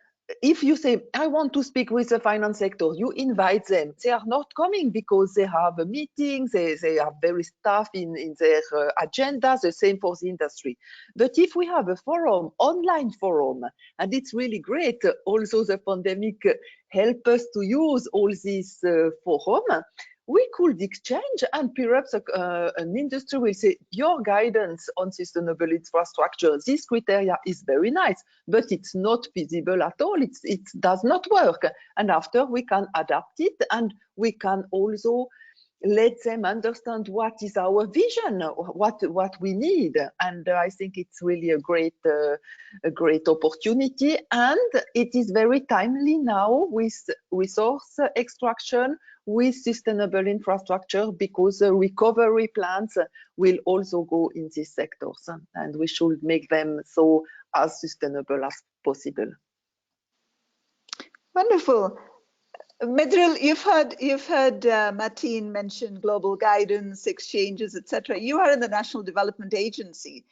if you say, I want to speak with the finance sector, you invite them. They are not coming because they have a meeting, they are very staffed in their agenda, the same for the industry. But if we have a forum, online forum, and it's really great, also the pandemic help us to use all these forum, we could exchange, and perhaps an industry will say, your guidance on sustainable infrastructure, this criteria is very nice, but it's not feasible at all. It does not work. And after we can adapt it, and we can also let them understand what is our vision, what we need. And I think it's really a great opportunity. And it is very timely now with resource extraction, with sustainable infrastructure, because the recovery plans will also go in these sectors, and we should make them so as sustainable as possible. Wonderful. Medril, you've heard Martin mention global guidance, exchanges, etc. You are in the National Development Agency.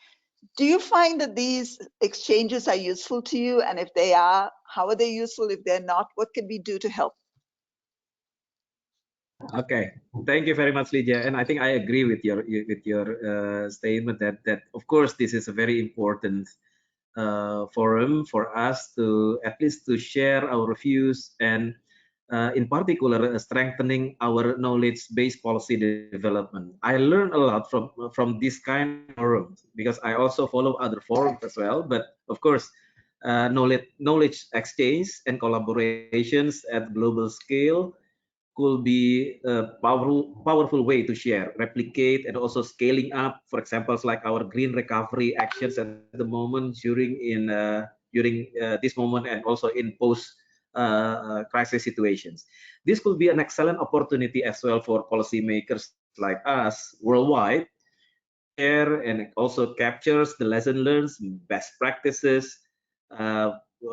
Do you find that these exchanges are useful to you? And if they are, how are they useful? If they're not, what can we do to help? Okay, thank you very much, Lydia. And I think I agree with your statement that of course this is a very important forum for us to at least to share our views and in particular strengthening our knowledge-based policy development. I learned a lot from this kind of forums because I also follow other forums as well. But of course, knowledge exchange and collaborations at global scale could be a powerful way to share, replicate, and also scaling up. For example, like our green recovery actions at the moment during this moment and also in post crisis situations. This could be an excellent opportunity as well for policymakers like us worldwide, share and also captures the lesson learned, best practices,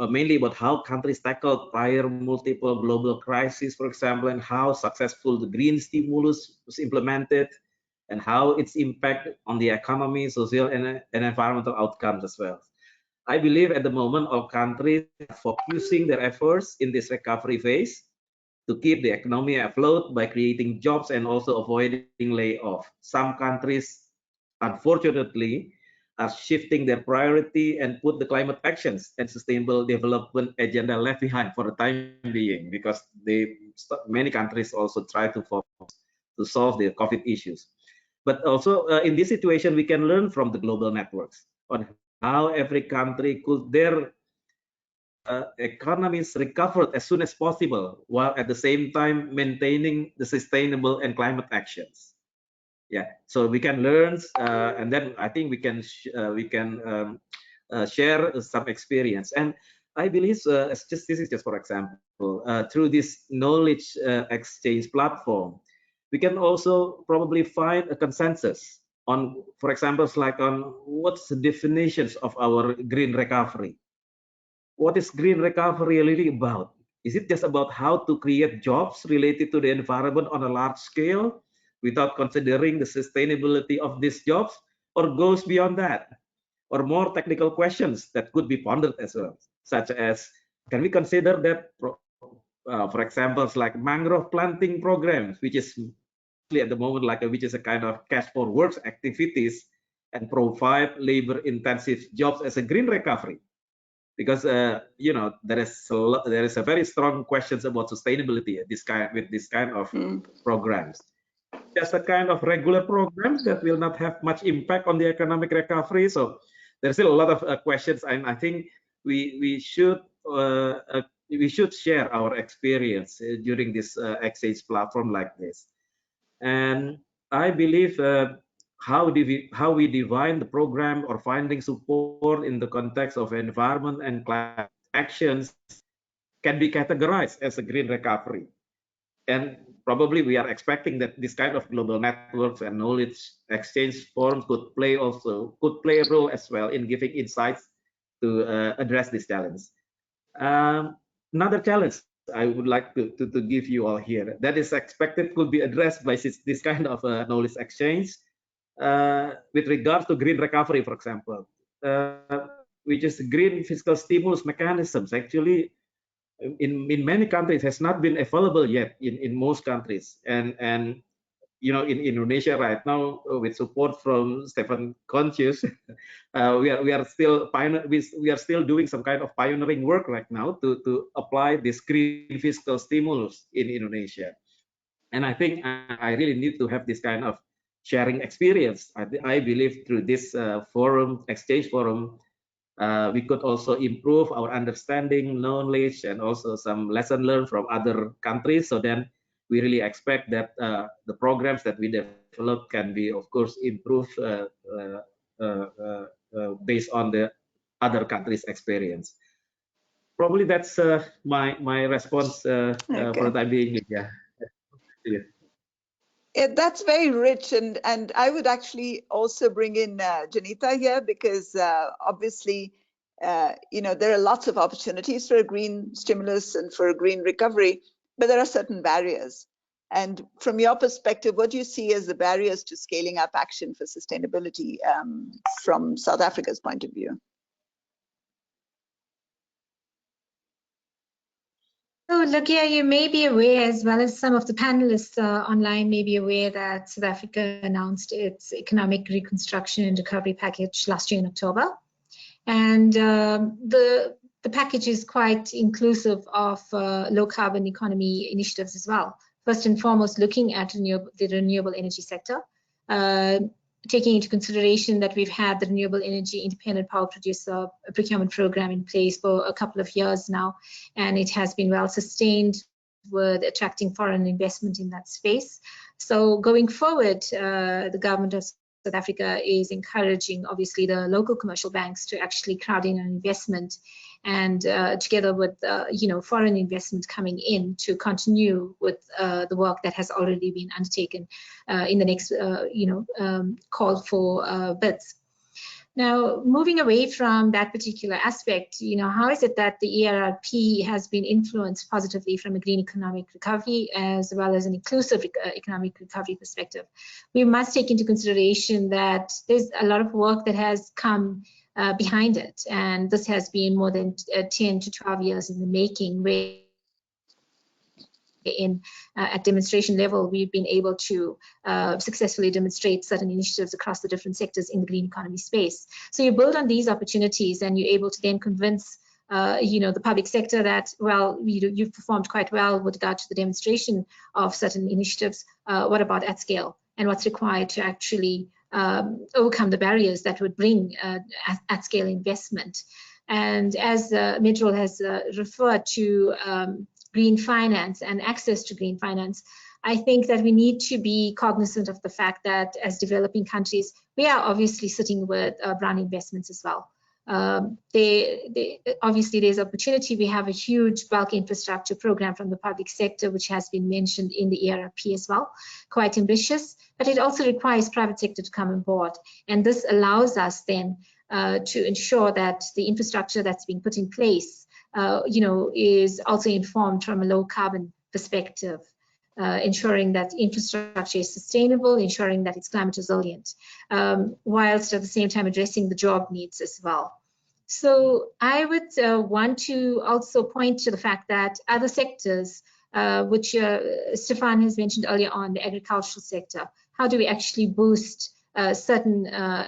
mainly about how countries tackled prior multiple global crises, for example, and how successful the green stimulus was implemented, and how its impact on the economy, social, and environmental outcomes as well. I believe at the moment all countries are focusing their efforts in this recovery phase to keep the economy afloat by creating jobs and also avoiding layoff. Some countries, unfortunately, are shifting their priority and put the climate actions and sustainable development agenda left behind for the time being, because many countries also try to focus to solve the COVID issues. But also in this situation, we can learn from the global networks on how every country could their economies recovered as soon as possible, while at the same time maintaining the sustainable and climate actions. Yeah, so we can learn, and then I think we can share some experience. And I believe, this is just for example, through this knowledge exchange platform, we can also probably find a consensus on, for example, like on what's the definitions of our green recovery. What is green recovery really about? Is it just about how to create jobs related to the environment on a large scale without considering the sustainability of these jobs, or goes beyond that? Or more technical questions that could be pondered as well, such as, can we consider that, for example, like mangrove planting programs, which is at the moment which is a kind of cash for works activities and provide labor-intensive jobs as a green recovery? Because you know, there is a very strong questions about sustainability with this kind of programs. Just a kind of regular programs that will not have much impact on the economic recovery. So there's still a lot of questions, and I think we should share our experience during this exchange platform like this. And I believe how we define the program or finding support in the context of environment and climate actions can be categorized as a green recovery. And probably we are expecting that this kind of global networks and knowledge exchange forums could play a role as well in giving insights to address this challenge. Another challenge I would like to give you all here that is expected could be addressed by this kind of knowledge exchange with regards to green recovery, for example, which is green fiscal stimulus mechanisms. Actually, in many countries has not been available yet in most countries, and you know, in Indonesia right now, with support from Stephan Contius, we are still doing some kind of pioneering work right now to apply this green fiscal stimulus in Indonesia. And I think I really need to have this kind of sharing experience. I believe through this exchange forum, we could also improve our understanding, knowledge, and also some lesson learned from other countries. So then we really expect that the programs that we develop can be, of course, improved based on the other countries' experience. Probably that's my response for the time being. Yeah. That's very rich, and I would actually also bring in Jenitha here, because obviously there are lots of opportunities for a green stimulus and for a green recovery, but there are certain barriers. And from your perspective, what do you see as the barriers to scaling up action for sustainability from South Africa's point of view? So, Lagia, you may be aware, as well as some of the panelists online may be aware, that South Africa announced its economic reconstruction and recovery package last year in October. And the package is quite inclusive of low carbon economy initiatives as well. First and foremost, looking at the renewable energy sector, taking into consideration that we've had the renewable energy independent power producer procurement program in place for a couple of years now, and it has been well sustained with attracting foreign investment in that space. So going forward, the government of South Africa is encouraging, obviously, the local commercial banks to actually crowd in on investment, and together with foreign investment coming in to continue with the work that has already been undertaken in the next call for bids. Now, moving away from that particular aspect, how is it that the ERRP has been influenced positively from a green economic recovery as well as an inclusive economic recovery perspective? We must take into consideration that there's a lot of work that has come behind it, and this has been more than 10 to 12 years in the making, where at demonstration level, we've been able to successfully demonstrate certain initiatives across the different sectors in the green economy space. So you build on these opportunities, and you're able to then convince the public sector that, well, you've performed quite well with regard to the demonstration of certain initiatives. What about at scale, and what's required to actually overcome the barriers that would bring at scale investment? And as Medril has referred to green finance and access to green finance, I think that we need to be cognizant of the fact that as developing countries, we are obviously sitting with brown investments as well. Obviously, there's opportunity. We have a huge bulk infrastructure program from the public sector, which has been mentioned in the ERRP as well, quite ambitious, but it also requires private sector to come on board. And this allows us then to ensure that the infrastructure that's being put in place is also informed from a low carbon perspective, ensuring that infrastructure is sustainable, ensuring that it's climate resilient, whilst at the same time addressing the job needs as well. So I would want to also point to the fact that other sectors, which Stephan has mentioned earlier on, the agricultural sector, how do we actually boost certain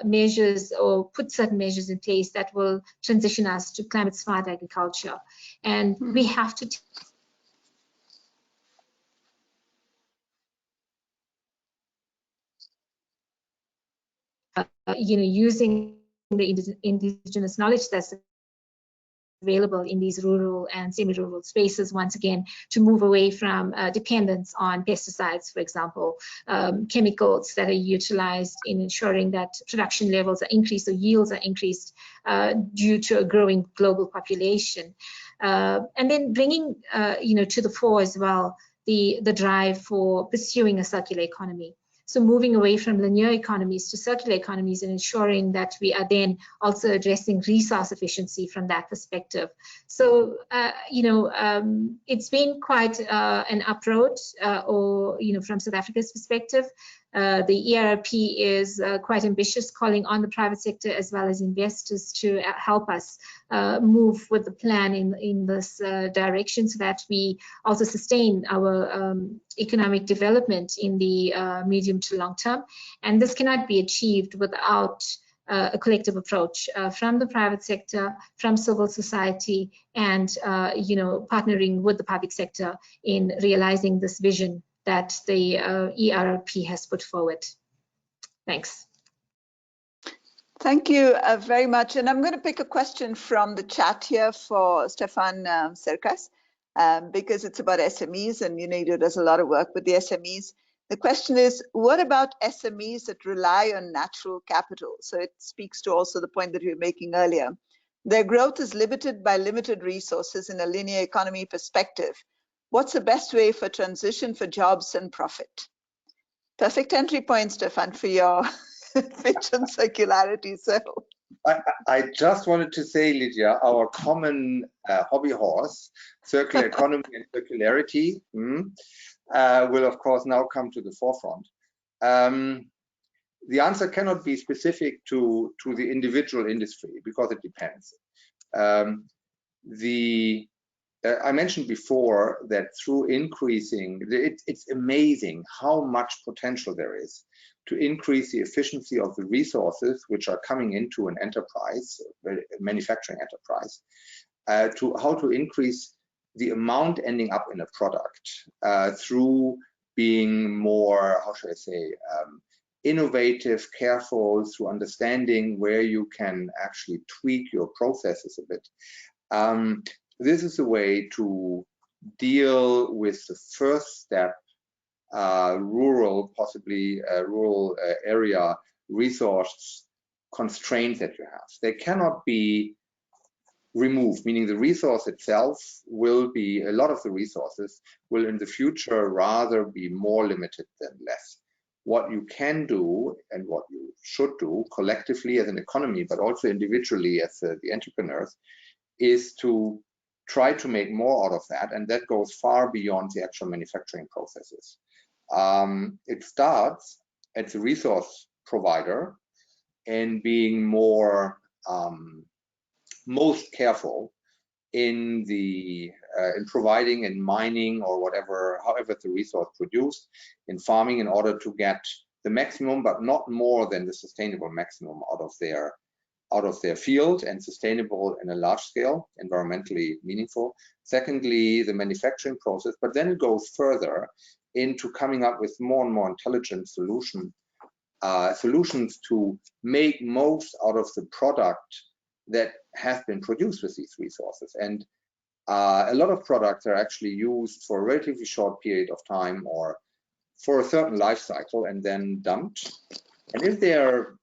measures or put certain measures in place that will transition us to climate smart agriculture? And we have to using the indigenous knowledge that's available in these rural and semi-rural spaces, once again, to move away from dependence on pesticides, for example, chemicals that are utilized in ensuring that production levels are increased or yields are increased due to a growing global population. And then bringing, to the fore as well, the drive for pursuing a circular economy. So moving away from linear economies to circular economies and ensuring that we are then also addressing resource efficiency from that perspective. So, it's been quite an uproad, from South Africa's perspective. The ERRP is quite ambitious, calling on the private sector as well as investors to help us move with the plan in this direction, so that we also sustain our economic development in the medium to long term. And this cannot be achieved without a collective approach from the private sector, from civil society, and partnering with the public sector in realizing this vision that the ERRP has put forward. Thanks. Thank you very much. And I'm going to pick a question from the chat here for Stephan Sicars, because it's about SMEs, and UNIDO does a lot of work with the SMEs. The question is, what about SMEs that rely on natural capital? So it speaks to also the point that you were making earlier. Their growth is limited by limited resources in a linear economy perspective. What's the best way for transition for jobs and profit? Perfect entry point, Stephan, for your pitch on circularity. So I just wanted to say, Lydia, our common hobby horse, circular economy and circularity, will of course now come to the forefront. The answer cannot be specific to the individual industry because it depends. I mentioned before that through increasing, it's amazing how much potential there is to increase the efficiency of the resources which are coming into an enterprise, a manufacturing enterprise, to how to increase the amount ending up in a product through being more, how should I say, innovative, careful, through understanding where you can actually tweak your processes a bit. This is a way to deal with the first step, rural, possibly rural area resource constraints that you have. They cannot be removed, meaning the resource itself will be, a lot of the resources will in the future rather be more limited than less. What you can do and what you should do collectively as an economy, but also individually as the entrepreneurs, is to try to make more out of that, and that goes far beyond the actual manufacturing processes. It starts as a resource provider and being more most careful in the in providing and mining or whatever, however the resource produced, in farming, in order to get the maximum, but not more than the sustainable maximum out of their field, and sustainable in a large scale, environmentally meaningful. Secondly, the manufacturing process, but then it goes further into coming up with more and more intelligent solutions to make most out of the product that has been produced with these resources. And a lot of products are actually used for a relatively short period of time or for a certain life cycle and then dumped. And if they're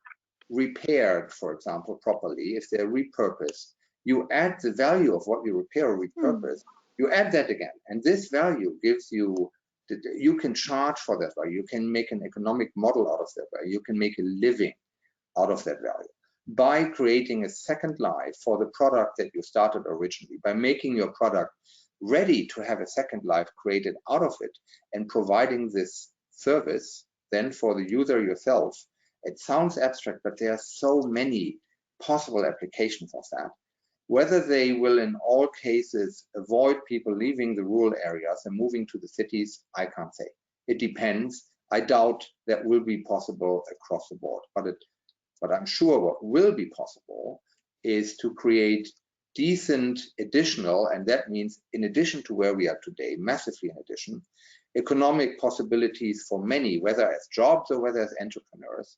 repaired, for example, properly, if they're repurposed, you add the value of what you repair or repurpose, you add that again. And this value gives you, you can charge for that value, you can make an economic model out of that value, you can make a living out of that value by creating a second life for the product that you started originally, by making your product ready to have a second life created out of it and providing this service then for the user yourself. It sounds abstract, but there are so many possible applications of that. Whether they will in all cases avoid people leaving the rural areas and moving to the cities, I can't say. It depends. I doubt that will be possible across the board, but I'm sure what will be possible is to create decent additional, and that means in addition to where we are today, massively in addition, economic possibilities for many, whether as jobs or whether as entrepreneurs,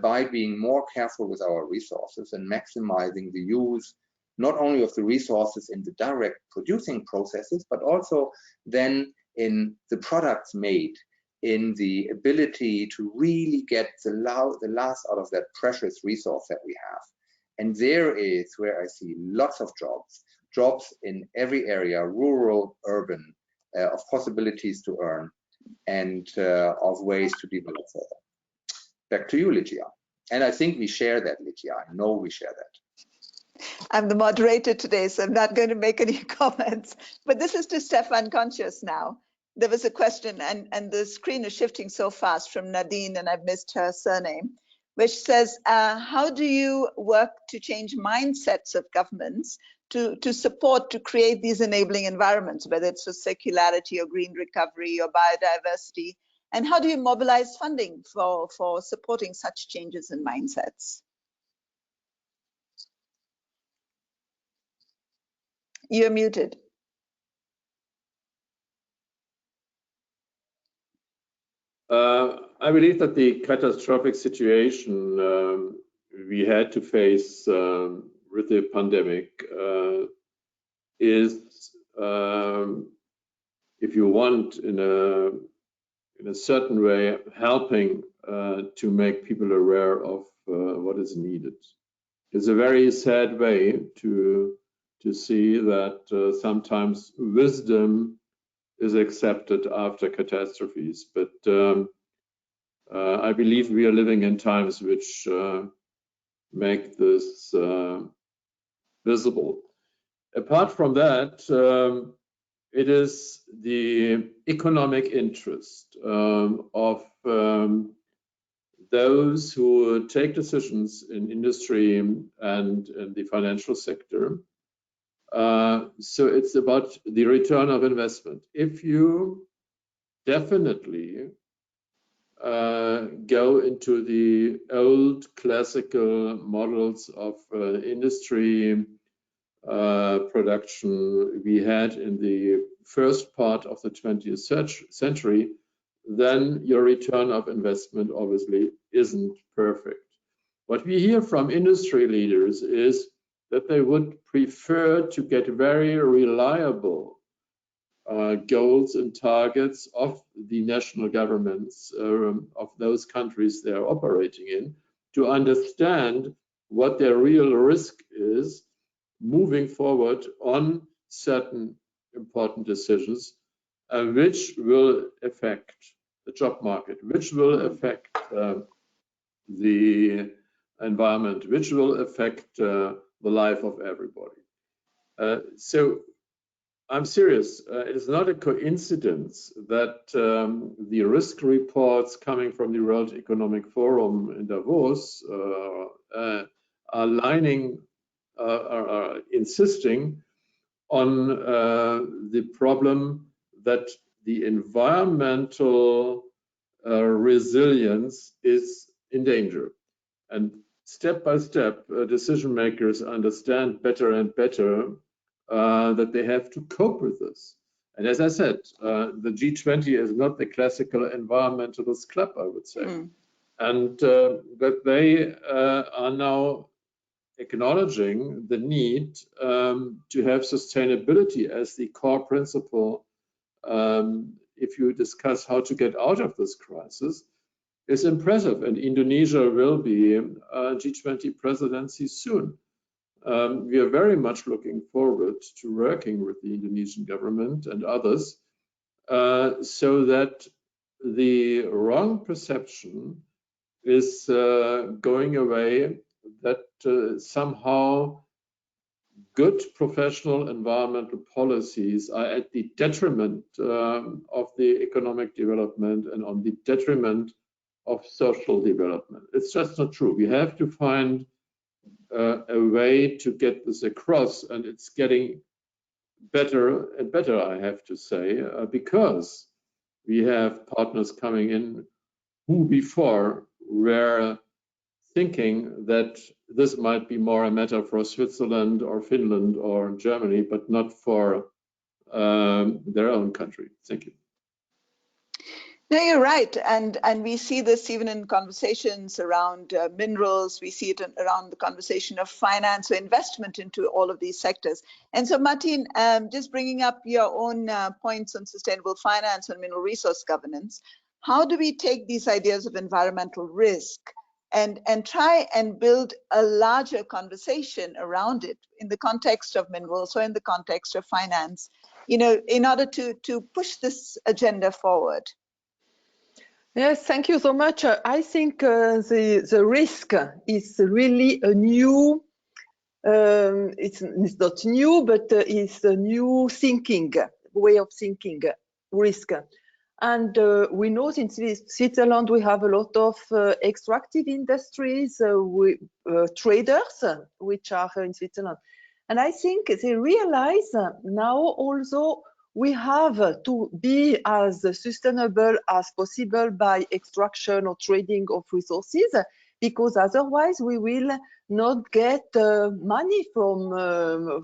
by being more careful with our resources and maximizing the use not only of the resources in the direct producing processes, but also then in the products made, in the ability to really get the last out of that precious resource that we have. And there is where I see lots of jobs in every area, rural, urban, of possibilities to earn and of ways to develop further. Back to you, Lydia. And I think we share that, Lydia. I know we share that. I'm the moderator today, so I'm not going to make any comments. But this is to Stephan Contius now. There was a question, and the screen is shifting so fast, from Nadine, and I've missed her surname, which says, how do you work to change mindsets of governments to support, to create these enabling environments, whether it's for circularity or green recovery or biodiversity? And how do you mobilize funding for supporting such changes in mindsets? You're muted. I believe that the catastrophic situation we had to face with the pandemic is, if you want, in a certain way, helping to make people aware of what is needed. It's a very sad way to see that sometimes wisdom is accepted after catastrophes, but I believe we are living in times which make this visible. Apart from that, it is the economic interest of those who take decisions in industry and in the financial sector. So it's about the return of investment. If you definitely go into the old classical models of industry production we had in the first part of the 20th century, then your return of investment obviously isn't perfect. What we hear from industry leaders is that they would prefer to get very reliable goals and targets of the national governments of those countries they are operating in, to understand what their real risk is moving forward on certain important decisions, which will affect the job market, which will affect the environment, which will affect the life of everybody. So I'm serious. It is not a coincidence that the risk reports coming from the World Economic Forum in Davos are insisting on the problem that the environmental resilience is in danger. And step by step, decision makers understand better and better that they have to cope with this. And as I said, the G20 is not the classical environmentalist club, I would say. And that they are now acknowledging the need to have sustainability as the core principle if you discuss how to get out of this crisis is impressive. And Indonesia will be a G20 presidency soon. We are very much looking forward to working with the Indonesian government and others so that the wrong perception is going away, that somehow good professional environmental policies are at the detriment of the economic development and on the detriment of social development. It's just not true. We have to find a way to get this across, and it's getting better and better, I have to say, because we have partners coming in who before were thinking that this might be more a matter for Switzerland or Finland or Germany, but not for their own country. Thank you. No, you're right, and we see this even in conversations around minerals. We see it around the conversation of finance or investment into all of these sectors. And so, Martin, just bringing up your own points on sustainable finance and mineral resource governance, how do we take these ideas of environmental risk and try and build a larger conversation around it in the context of minerals or in the context of finance, you know, in order to push this agenda forward? Yes, thank you so much. I think the risk is really a new, it's not new, but it's a new thinking, way of thinking, risk. And we know in Switzerland we have a lot of extractive industries, traders, which are in Switzerland. And I think they realize now also we have to be as sustainable as possible by extraction or trading of resources, because otherwise we will not get money from the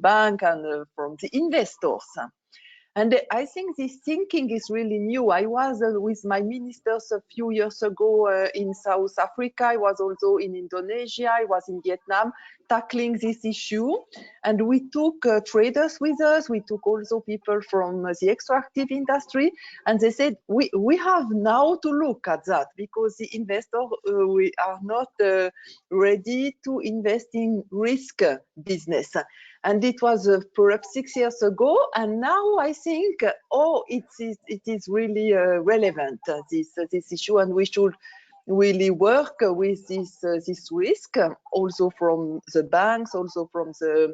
bank and from the investors. And I think this thinking is really new. I was with my ministers a few years ago in South Africa. I was also in Indonesia. I was in Vietnam tackling this issue. And we took traders with us. We took also people from the extractive industry. And they said, we have now to look at that because the investors, we are not ready to invest in risk business. And it was perhaps 6 years ago, and now I think, oh, it is really relevant, this issue, and we should really work with this risk, also from the banks, also from the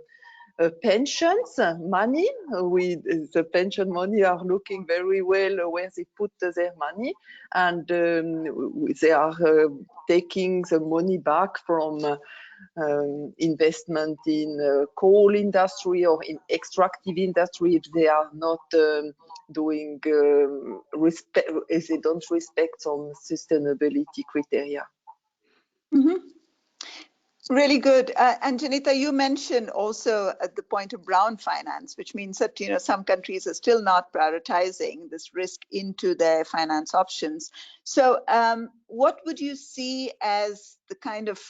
pensions money. The pension money are looking very well where they put their money, and they are taking the money back from investment in coal industry or in extractive industry if they are not doing if they don't respect some sustainability criteria. Mm-hmm. Really good. And Jenitha, you mentioned also at the point of brown finance, which means that some countries are still not prioritizing this risk into their finance options. So what would you see as the kind of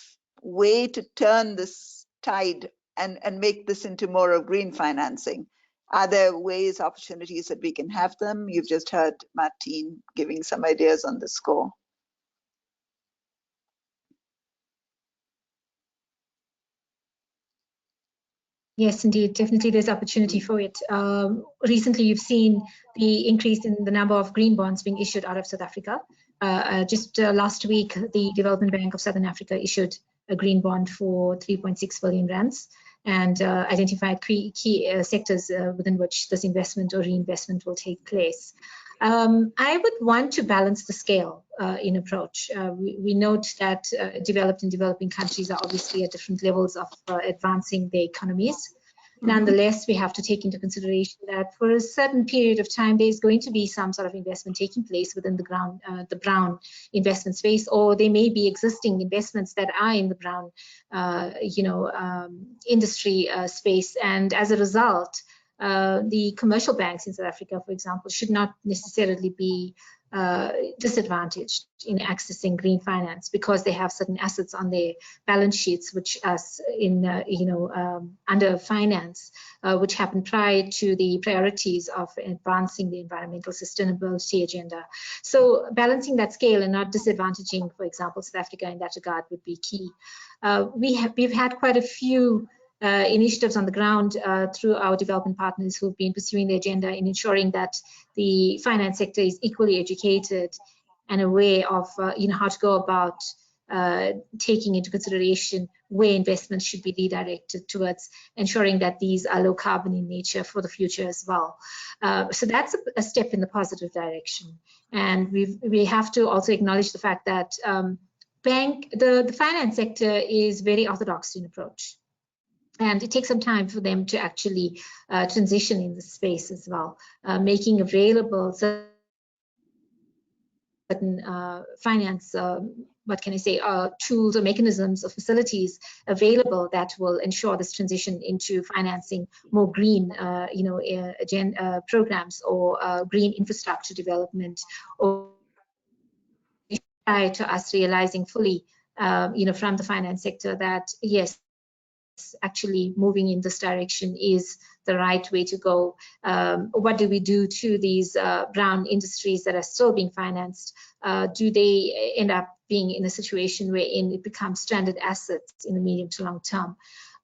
way to turn this tide and make this into more of green financing? Are there ways, opportunities that we can have them? You've just heard Martine giving some ideas on the score. Yes, indeed, definitely there's opportunity for it. Recently, you've seen the increase in the number of green bonds being issued out of South Africa. Just last week, the Development Bank of Southern Africa issued a green bond for 3.6 billion rands and identified key sectors within which this investment or reinvestment will take place. I would want to balance the scale in approach. We note that developed and developing countries are obviously at different levels of advancing their economies. Mm-hmm. Nonetheless, we have to take into consideration that for a certain period of time, there's going to be some sort of investment taking place within the brown investment space, or there may be existing investments that are in the brown, industry space, and as a result, the commercial banks in South Africa, for example, should not necessarily be disadvantaged in accessing green finance because they have certain assets on their balance sheets, which us in under finance, which happened prior to the priorities of advancing the environmental sustainability agenda. So balancing that scale and not disadvantaging, for example, South Africa in that regard would be key. We've had quite a few initiatives on the ground through our development partners who've been pursuing the agenda in ensuring that the finance sector is equally educated and aware of how to go about taking into consideration where investments should be redirected towards ensuring that these are low carbon in nature for the future as well. So that's a step in the positive direction. And we have to also acknowledge the fact that the finance sector is very orthodox in approach. And it takes some time for them to actually transition in this space as well, making available certain finance, tools or mechanisms or facilities available that will ensure this transition into financing more green, programs or green infrastructure development, or prior to us realizing fully, from the finance sector that yes, actually moving in this direction is the right way to go. What do we do to these brown industries that are still being financed? Do they end up being in a situation wherein it becomes stranded assets in the medium to long term?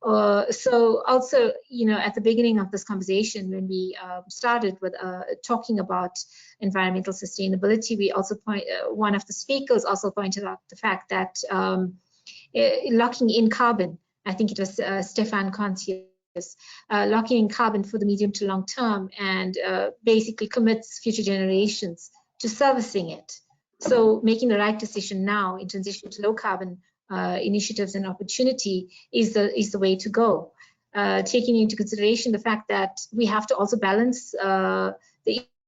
So also, at the beginning of this conversation, when we started with talking about environmental sustainability, we also one of the speakers also pointed out the fact that locking in carbon, I think it was Stephan Contius, locking in carbon for the medium to long term and basically commits future generations to servicing it. So making the right decision now in transition to low carbon initiatives and opportunity is the way to go. Taking into consideration the fact that we have to also balance the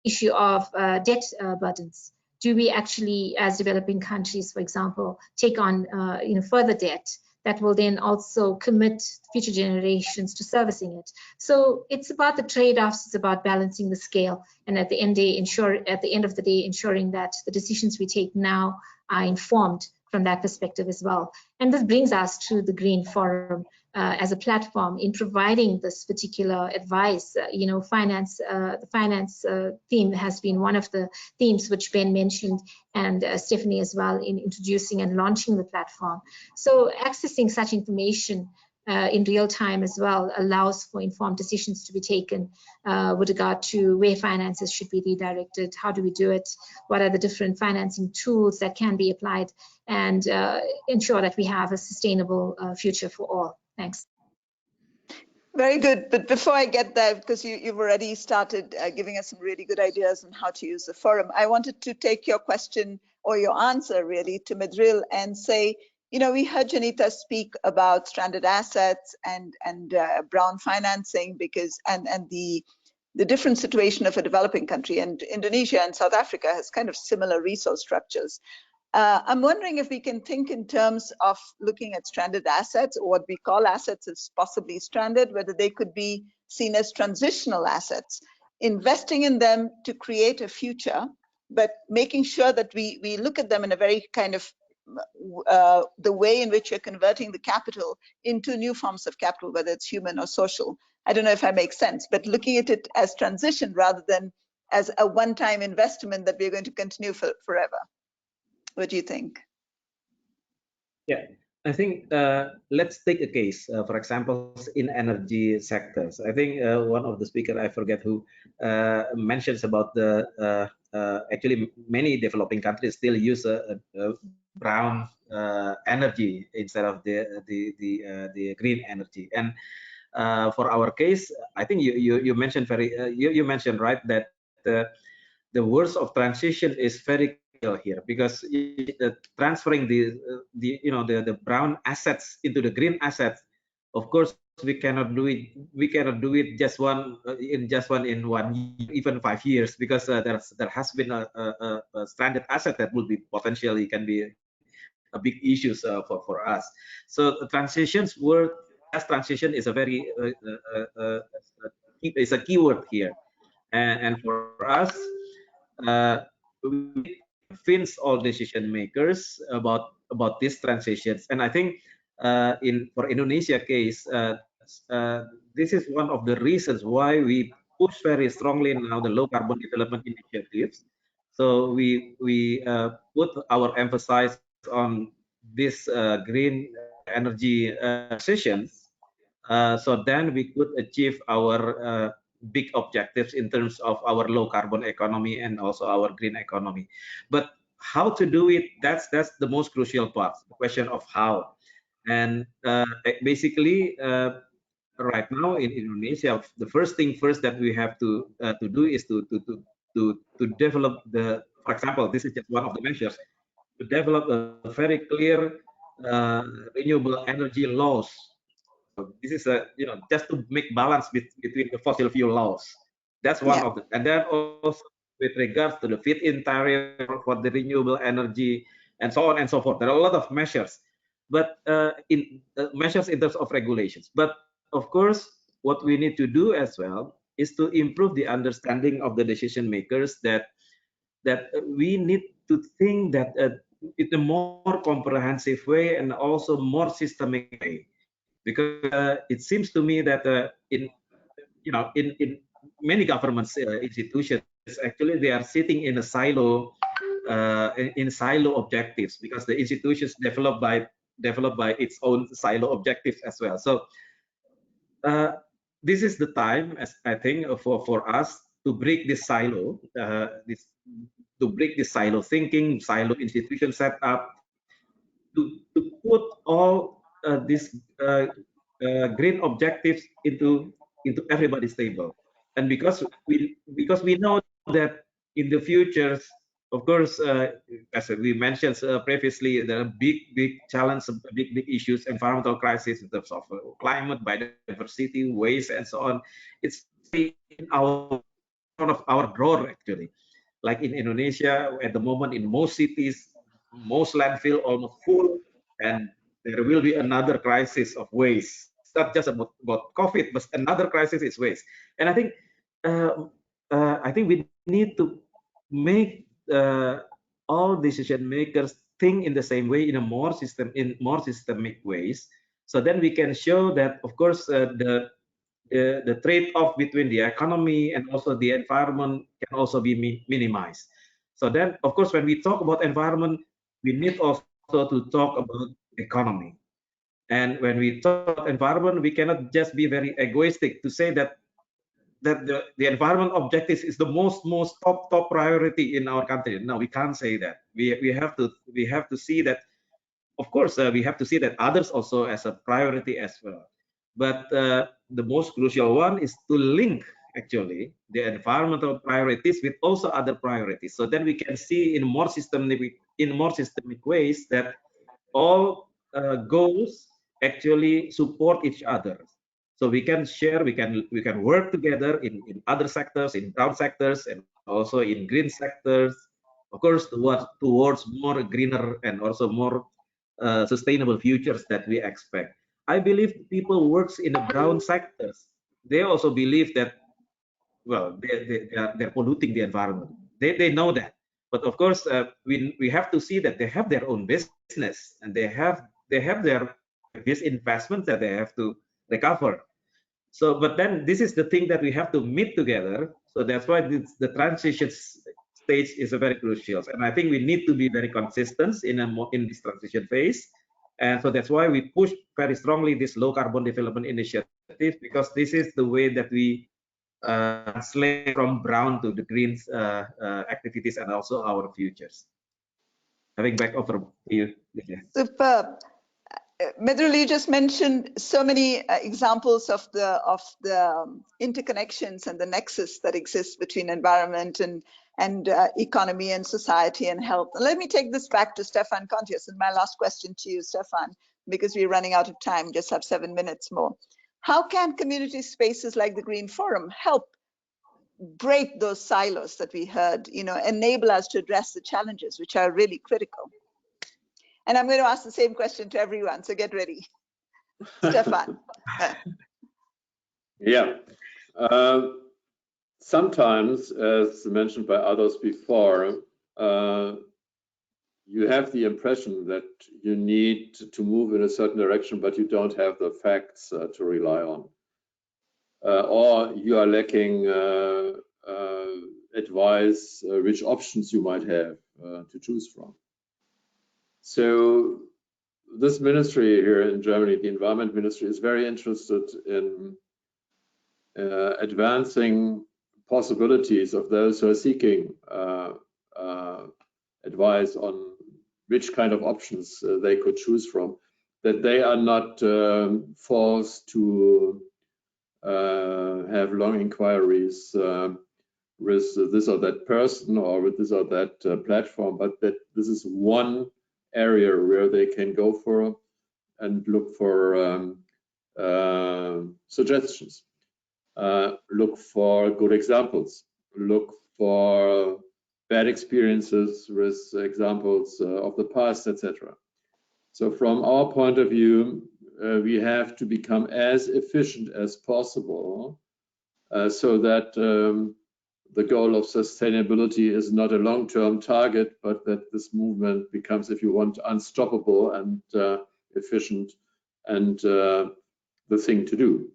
issue of debt burdens. Do we actually, as developing countries, for example, take on further debt that will then also commit future generations to servicing it? So it's about the trade-offs, it's about balancing the scale, and at the end of the day, ensuring that the decisions we take now are informed from that perspective as well. And this brings us to the Green Forum as a platform in providing this particular advice. The finance theme has been one of the themes which Ben mentioned, and Stephanie as well, in introducing and launching the platform. So accessing such information in real time as well allows for informed decisions to be taken with regard to where finances should be redirected, how do we do it, what are the different financing tools that can be applied, and ensure that we have a sustainable future for all. Thanks. Very good. But before I get there, because you've already started giving us some really good ideas on how to use the forum, I wanted to take your question or your answer really to Medril and say, you know, we heard Jenitha speak about stranded assets and brown financing because and the different situation of a developing country, and Indonesia and South Africa has kind of similar resource structures. I'm wondering if we can think in terms of looking at stranded assets, or what we call assets as possibly stranded, whether they could be seen as transitional assets, investing in them to create a future, but making sure that we look at them in a very kind of the way in which you're converting the capital into new forms of capital, whether it's human or social. I don't know if I make sense, but looking at it as transition rather than as a one-time investment that we're going to continue forever. What do you think? Yeah, I think let's take a case, for example, in energy sectors. I think one of the speakers, I forget who, mentions about the actually many developing countries still use a brown energy instead of the green energy. And for our case, I think you mentioned you mentioned right that the words of transition is very here, because transferring the brown assets into the green assets, of course we cannot do it just in 1 year, even 5 years, because there has been a stranded asset that will be potentially can be a big issues for us. So transitions word as transition is a very is a keyword here, and for us we convince all decision makers about these transitions. And I think for Indonesia case, this is one of the reasons why we push very strongly now the low carbon development initiatives. So we put our emphasis on this green energy transitions, so then we could achieve our big objectives in terms of our low carbon economy and also our green economy. But how to do it, that's the most crucial part, the question of how. And basically right now in Indonesia, the first thing first that we have to do is to develop the, for example, this is just one of the measures, to develop a very clear renewable energy laws. This is just to make balance between the fossil fuel laws. That's one of them. And then also with regards to the feed-in tariff for the renewable energy and so on and so forth. There are a lot of measures, but measures in terms of regulations. But of course, what we need to do as well is to improve the understanding of the decision makers that we need to think that in a more comprehensive way and also more systemic way. Because it seems to me that in many governments institutions, actually they are sitting in a silo objectives, because the institutions developed by its own silo objectives as well. So this is the time, as I think, for us to break this silo, to break this silo thinking, silo institution setup, to put all these green objectives into everybody's table. And because we know that in the future, of course, as we mentioned previously, there are big challenges, big issues, environmental crisis in terms of climate, biodiversity, waste, and so on. It's in front of our door actually. Like in Indonesia, at the moment, in most cities, most landfill almost full, and there will be another crisis of waste. It's not just about COVID, but another crisis is waste. And I think we need to make all decision makers think in the same way, in a more systemic ways. So then we can show that, of course, the trade-off between the economy and also the environment can also be minimized. So then, of course, when we talk about environment, we need also to talk about economy. And when we talk environment, we cannot just be very egoistic to say that the environment objectives is the most top priority in our country. No, we can't say that. We have to see that. Of course, we have to see that others also as a priority as well. But the most crucial one is to link actually the environmental priorities with also other priorities. So then we can see in more systemic ways that all goals actually support each other. So we can share, we can work together in other sectors, in brown sectors, and also in green sectors. Of course, towards more greener and also more sustainable futures that we expect. I believe people works in the brown sectors. They also believe that, well, they're polluting the environment. They know that. But of course, we have to see that they have their own business and they have this investment that they have to recover. So, but then this is the thing that we have to meet together. So that's why the transition stage is a very crucial. And I think we need to be very consistent in this transition phase. And so that's why we push very strongly this low carbon development initiative, because this is the way that we translate from brown to the green activities and also our futures. Having back over to you. Superb. Medril, you just mentioned so many examples of the interconnections and the nexus that exists between environment and economy and society and health. Let me take this back to Stephan Contius, and my last question to you, Stephan, because we're running out of time, just have 7 minutes more. How can community spaces like the Green Forum help break those silos that we heard, enable us to address the challenges which are really critical? And I'm going to ask the same question to everyone, so get ready. Stephan. Yeah. Sometimes, as mentioned by others before, you have the impression that you need to move in a certain direction, but you don't have the facts to rely on. Or you are lacking advice, which options you might have to choose from. So this ministry here in Germany, the Environment Ministry, is very interested in advancing possibilities of those who are seeking advice on which kind of options they could choose from, that they are not forced to have long inquiries with this or that person or with this or that platform, but that this is one area where they can go for and look for suggestions, look for good examples, look for bad experiences with examples of the past, etc. So from our point of view, we have to become as efficient as possible so that the goal of sustainability is not a long-term target, but that this movement becomes, if you want, unstoppable and efficient and the thing to do.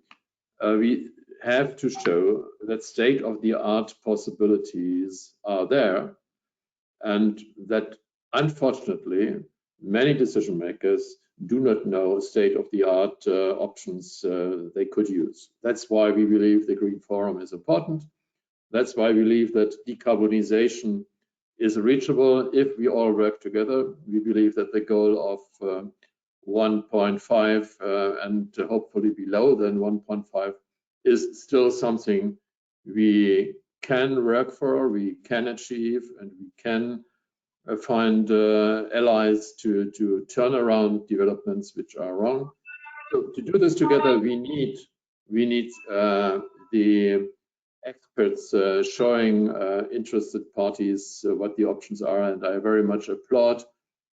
We have to show that state-of-the-art possibilities are there, and that unfortunately many decision makers do not know state-of-the-art options they could use. That's why we believe the Green Forum is important. That's why we believe that decarbonization is reachable if we all work together. We believe that the goal of 1.5 and hopefully below than 1.5 is still something we can work for, we can achieve, and we can find allies to turn around developments which are wrong. So to do this together, we need the experts showing interested parties what the options are, and I very much applaud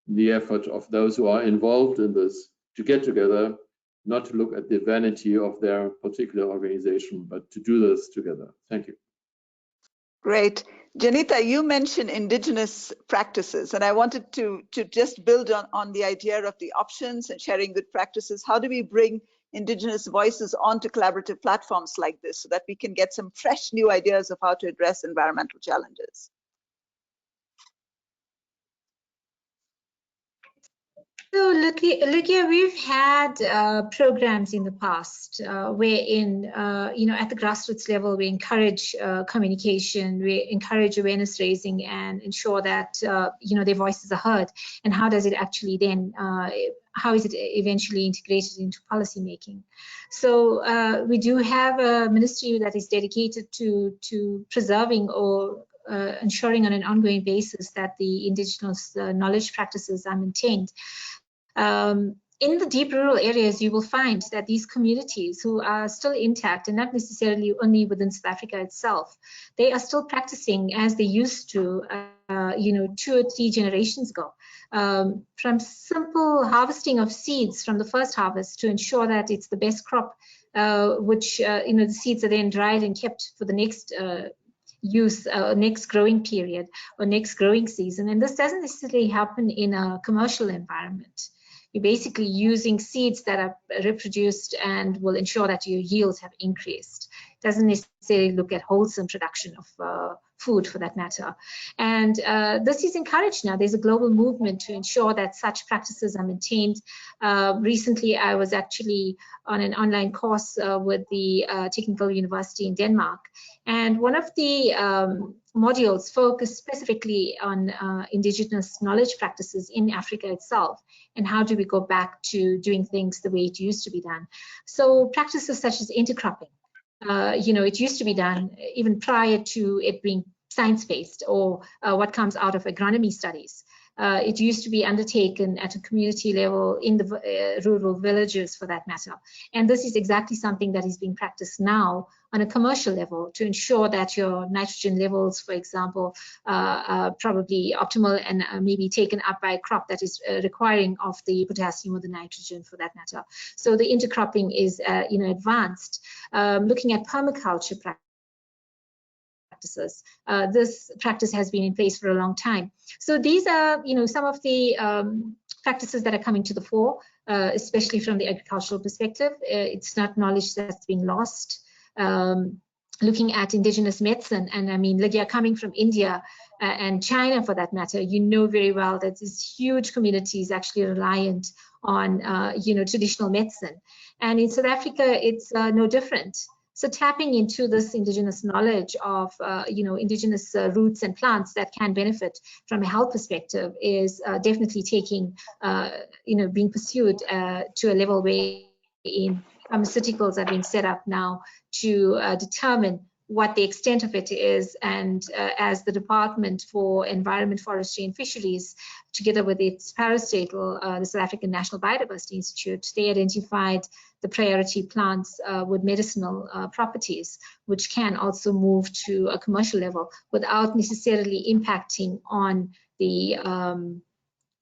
the effort of those who are involved in this to get together, not to look at the vanity of their particular organization, but to do this together. Thank you. Great. Jenitha, you mentioned indigenous practices, and I wanted to just build on the idea of the options and sharing good practices. How do we bring indigenous voices onto collaborative platforms like this so that we can get some fresh new ideas of how to address environmental challenges? So, Lydia, we've had programs in the past wherein, at the grassroots level, we encourage communication, we encourage awareness raising, and ensure that, their voices are heard. And how does it actually then, how is it eventually integrated into policy making? So we do have a ministry that is dedicated to preserving or ensuring on an ongoing basis that the Indigenous knowledge practices are maintained. In the deep rural areas, you will find that these communities who are still intact, and not necessarily only within South Africa itself, they are still practicing as they used to, 2 or 3 generations ago. From simple harvesting of seeds from the first harvest to ensure that it's the best crop, which, the seeds are then dried and kept for the next use, next growing period or next growing season. And this doesn't necessarily happen in a commercial environment. You're basically using seeds that are reproduced and will ensure that your yields have increased. It doesn't necessarily look at wholesome production of food for that matter. And this is encouraged now. There's a global movement to ensure that such practices are maintained. Recently, I was actually on an online course with the Technical University in Denmark. And one of the modules focused specifically on Indigenous knowledge practices in Africa itself, and how do we go back to doing things the way it used to be done. So practices such as intercropping, it used to be done even prior to it being science-based, or what comes out of agronomy studies. It used to be undertaken at a community level in the rural villages, for that matter. And this is exactly something that is being practiced now on a commercial level to ensure that your nitrogen levels, for example, are probably optimal and maybe taken up by a crop that is requiring of the potassium or the nitrogen, for that matter. So the intercropping is, advanced. Looking at permaculture practices. This practice has been in place for a long time. So these are, some of the practices that are coming to the fore, especially from the agricultural perspective. It's not knowledge that's been lost. Looking at indigenous medicine, and I mean, Lydia, coming from India and China for that matter, you know very well that these huge communities actually reliant on, traditional medicine. And in South Africa, it's no different. So tapping into this indigenous knowledge of, indigenous roots and plants that can benefit from a health perspective is definitely taking, being pursued to a level where in pharmaceuticals are being set up now to determine what the extent of it is. And as the Department for Environment, Forestry and Fisheries, together with its parastatal, the South African National Biodiversity Institute, they identified the priority plants with medicinal properties, which can also move to a commercial level without necessarily impacting on the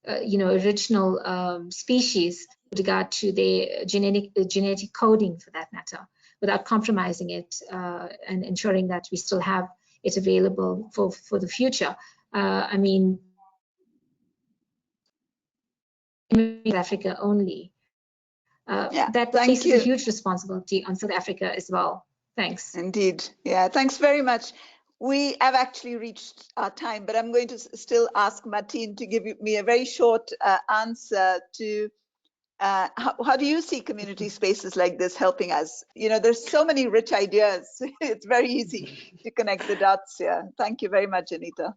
original species with regard to their genetic coding, for that matter, without compromising it and ensuring that we still have it available for the future. I mean, in Africa only. That places a huge responsibility on South Africa as well. Thanks. Indeed. Yeah, thanks very much. We have actually reached our time, but I'm going to still ask Martin to give me a very short answer to how do you see community spaces like this helping us? There's so many rich ideas. It's very easy to connect the dots here. Thank you very much, Jenitha.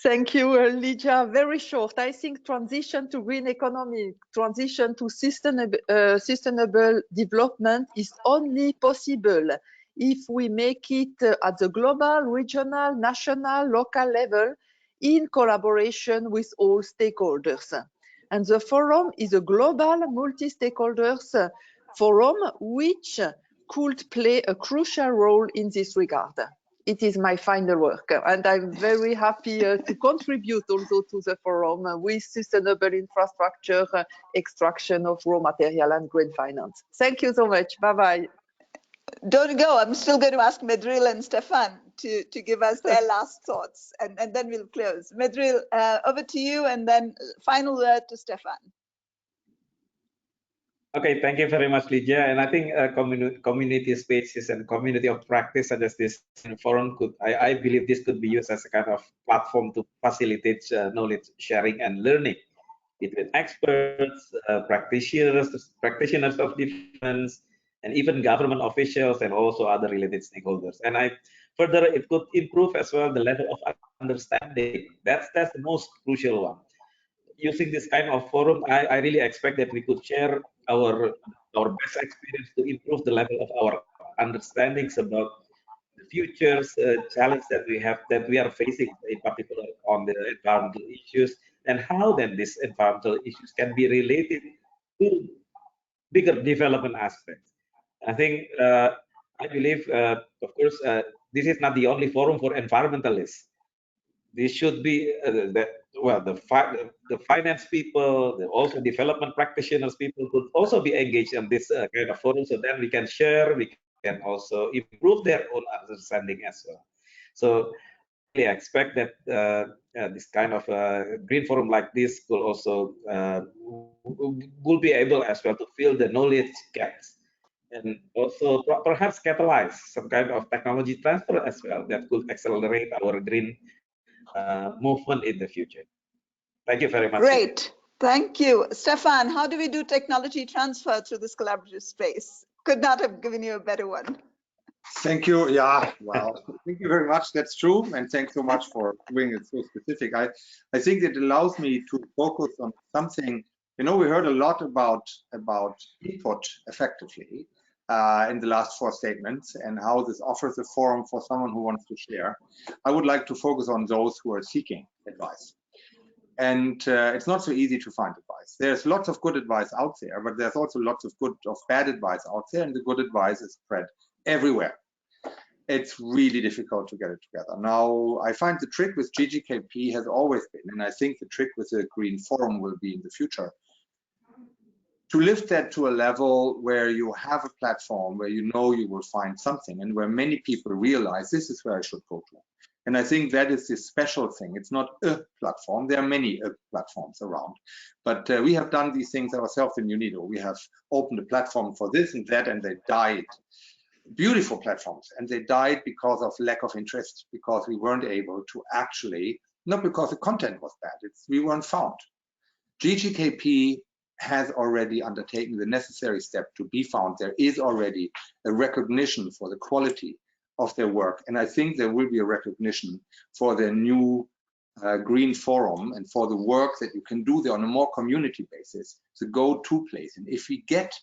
Thank you, Lydia. Very short. I think transition to green economy, transition to sustainable development is only possible if we make it at the global, regional, national, local level in collaboration with all stakeholders. And the forum is a global multi-stakeholders forum which could play a crucial role in this regard. It is my final work, and I'm very happy to contribute also to the forum with sustainable infrastructure, extraction of raw material and green finance. Thank you so much. Bye-bye. Don't go. I'm still going to ask Medril and Stephan to give us their last thoughts, and then we'll close. Medril, over to you, and then final word to Stephan. Okay, thank you very much, Lydia. And I think community spaces and community of practice such as this forum I believe this could be used as a kind of platform to facilitate knowledge sharing and learning between experts, practitioners of defense, and even government officials and also other related stakeholders. And further, it could improve as well the level of understanding. That's the most crucial one. Using this kind of forum, I really expect that we could share our best experience to improve the level of our understandings about the future's challenge that we are facing, in particular on the environmental issues, and how then these environmental issues can be related to bigger development aspects. I think I believe, of course, this is not the only forum for environmentalists. This should be the finance people, also development practitioners people could also be engaged in this kind of forum, so then we can share, we can also improve their own understanding as well. So I expect that this kind of green forum like this could also will be able as well to fill the knowledge gaps, and also perhaps catalyze some kind of technology transfer as well that could accelerate our green movement in the future. Thank you very much. Great. Thank you. Stephan, how do we do technology transfer through this collaborative space? Could not have given you a better one. Thank you. Yeah, well, thank you very much. That's true. And thanks so much for doing it so specific. I think it allows me to focus on something. You know, we heard a lot about input effectively in the last 4 statements and how this offers a forum for someone who wants to share. I would like to focus on those who are seeking advice. And it's not so easy to find advice. There's lots of good advice out there, but there's also lots of bad advice out there, and the good advice is spread everywhere. It's really difficult to get it together. Now, I find the trick with GGKP has always been, and I think the trick with the Green Forum will be in the future, to lift that to a level where you have a platform where you know you will find something and where many people realize this is where I should go to. And I think that is this special thing. It's not a platform. There are many platforms around, but we have done these things ourselves in UNIDO. We have opened a platform for this and that, and they died. Beautiful platforms, and they died because of lack of interest, because we weren't able to actually, not because the content was bad, we weren't found. GGKP has already undertaken the necessary step to be found. There is already a recognition for the quality of their work, and I think there will be a recognition for their new Green Forum and for the work that you can do there on a more community basis, the go-to place. And if we get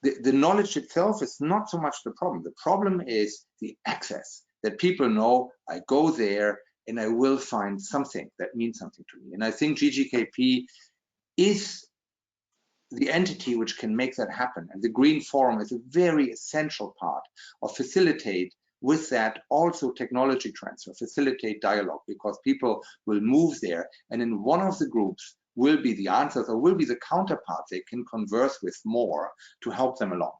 the knowledge itself is not so much the problem. The problem is the access, that people know I go there and I will find something that means something to me. And I think GGKP is the entity which can make that happen. And the Green Forum is a very essential part of facilitate with that also technology transfer, facilitate dialogue, because people will move there. And in one of the groups will be the answers or will be the counterpart they can converse with more to help them along.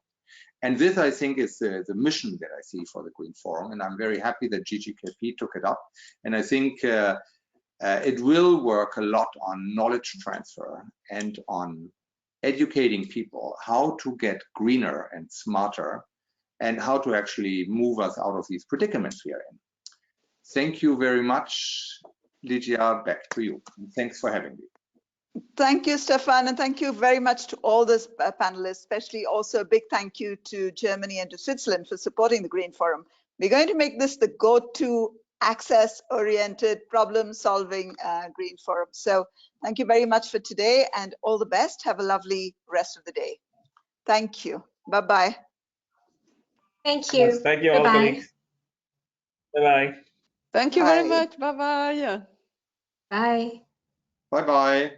And this, I think, is the mission that I see for the Green Forum. And I'm very happy that GGKP took it up. And I think it will work a lot on knowledge transfer and on educating people how to get greener and smarter and how to actually move us out of these predicaments we are in. Thank you very much, Lydia, back to you. And thanks for having me. Thank you, Stephan, and thank you very much to all those panelists, especially also a big thank you to Germany and to Switzerland for supporting the Green Forum. We're going to make this the go-to access-oriented, problem-solving Green Forum. So thank you very much for today and all the best. Have a lovely rest of the day. Thank you. Bye-bye. Thank you. Yes, thank you all, colleagues. Bye-bye. Thank you very much. Bye-bye. Bye. Bye-bye.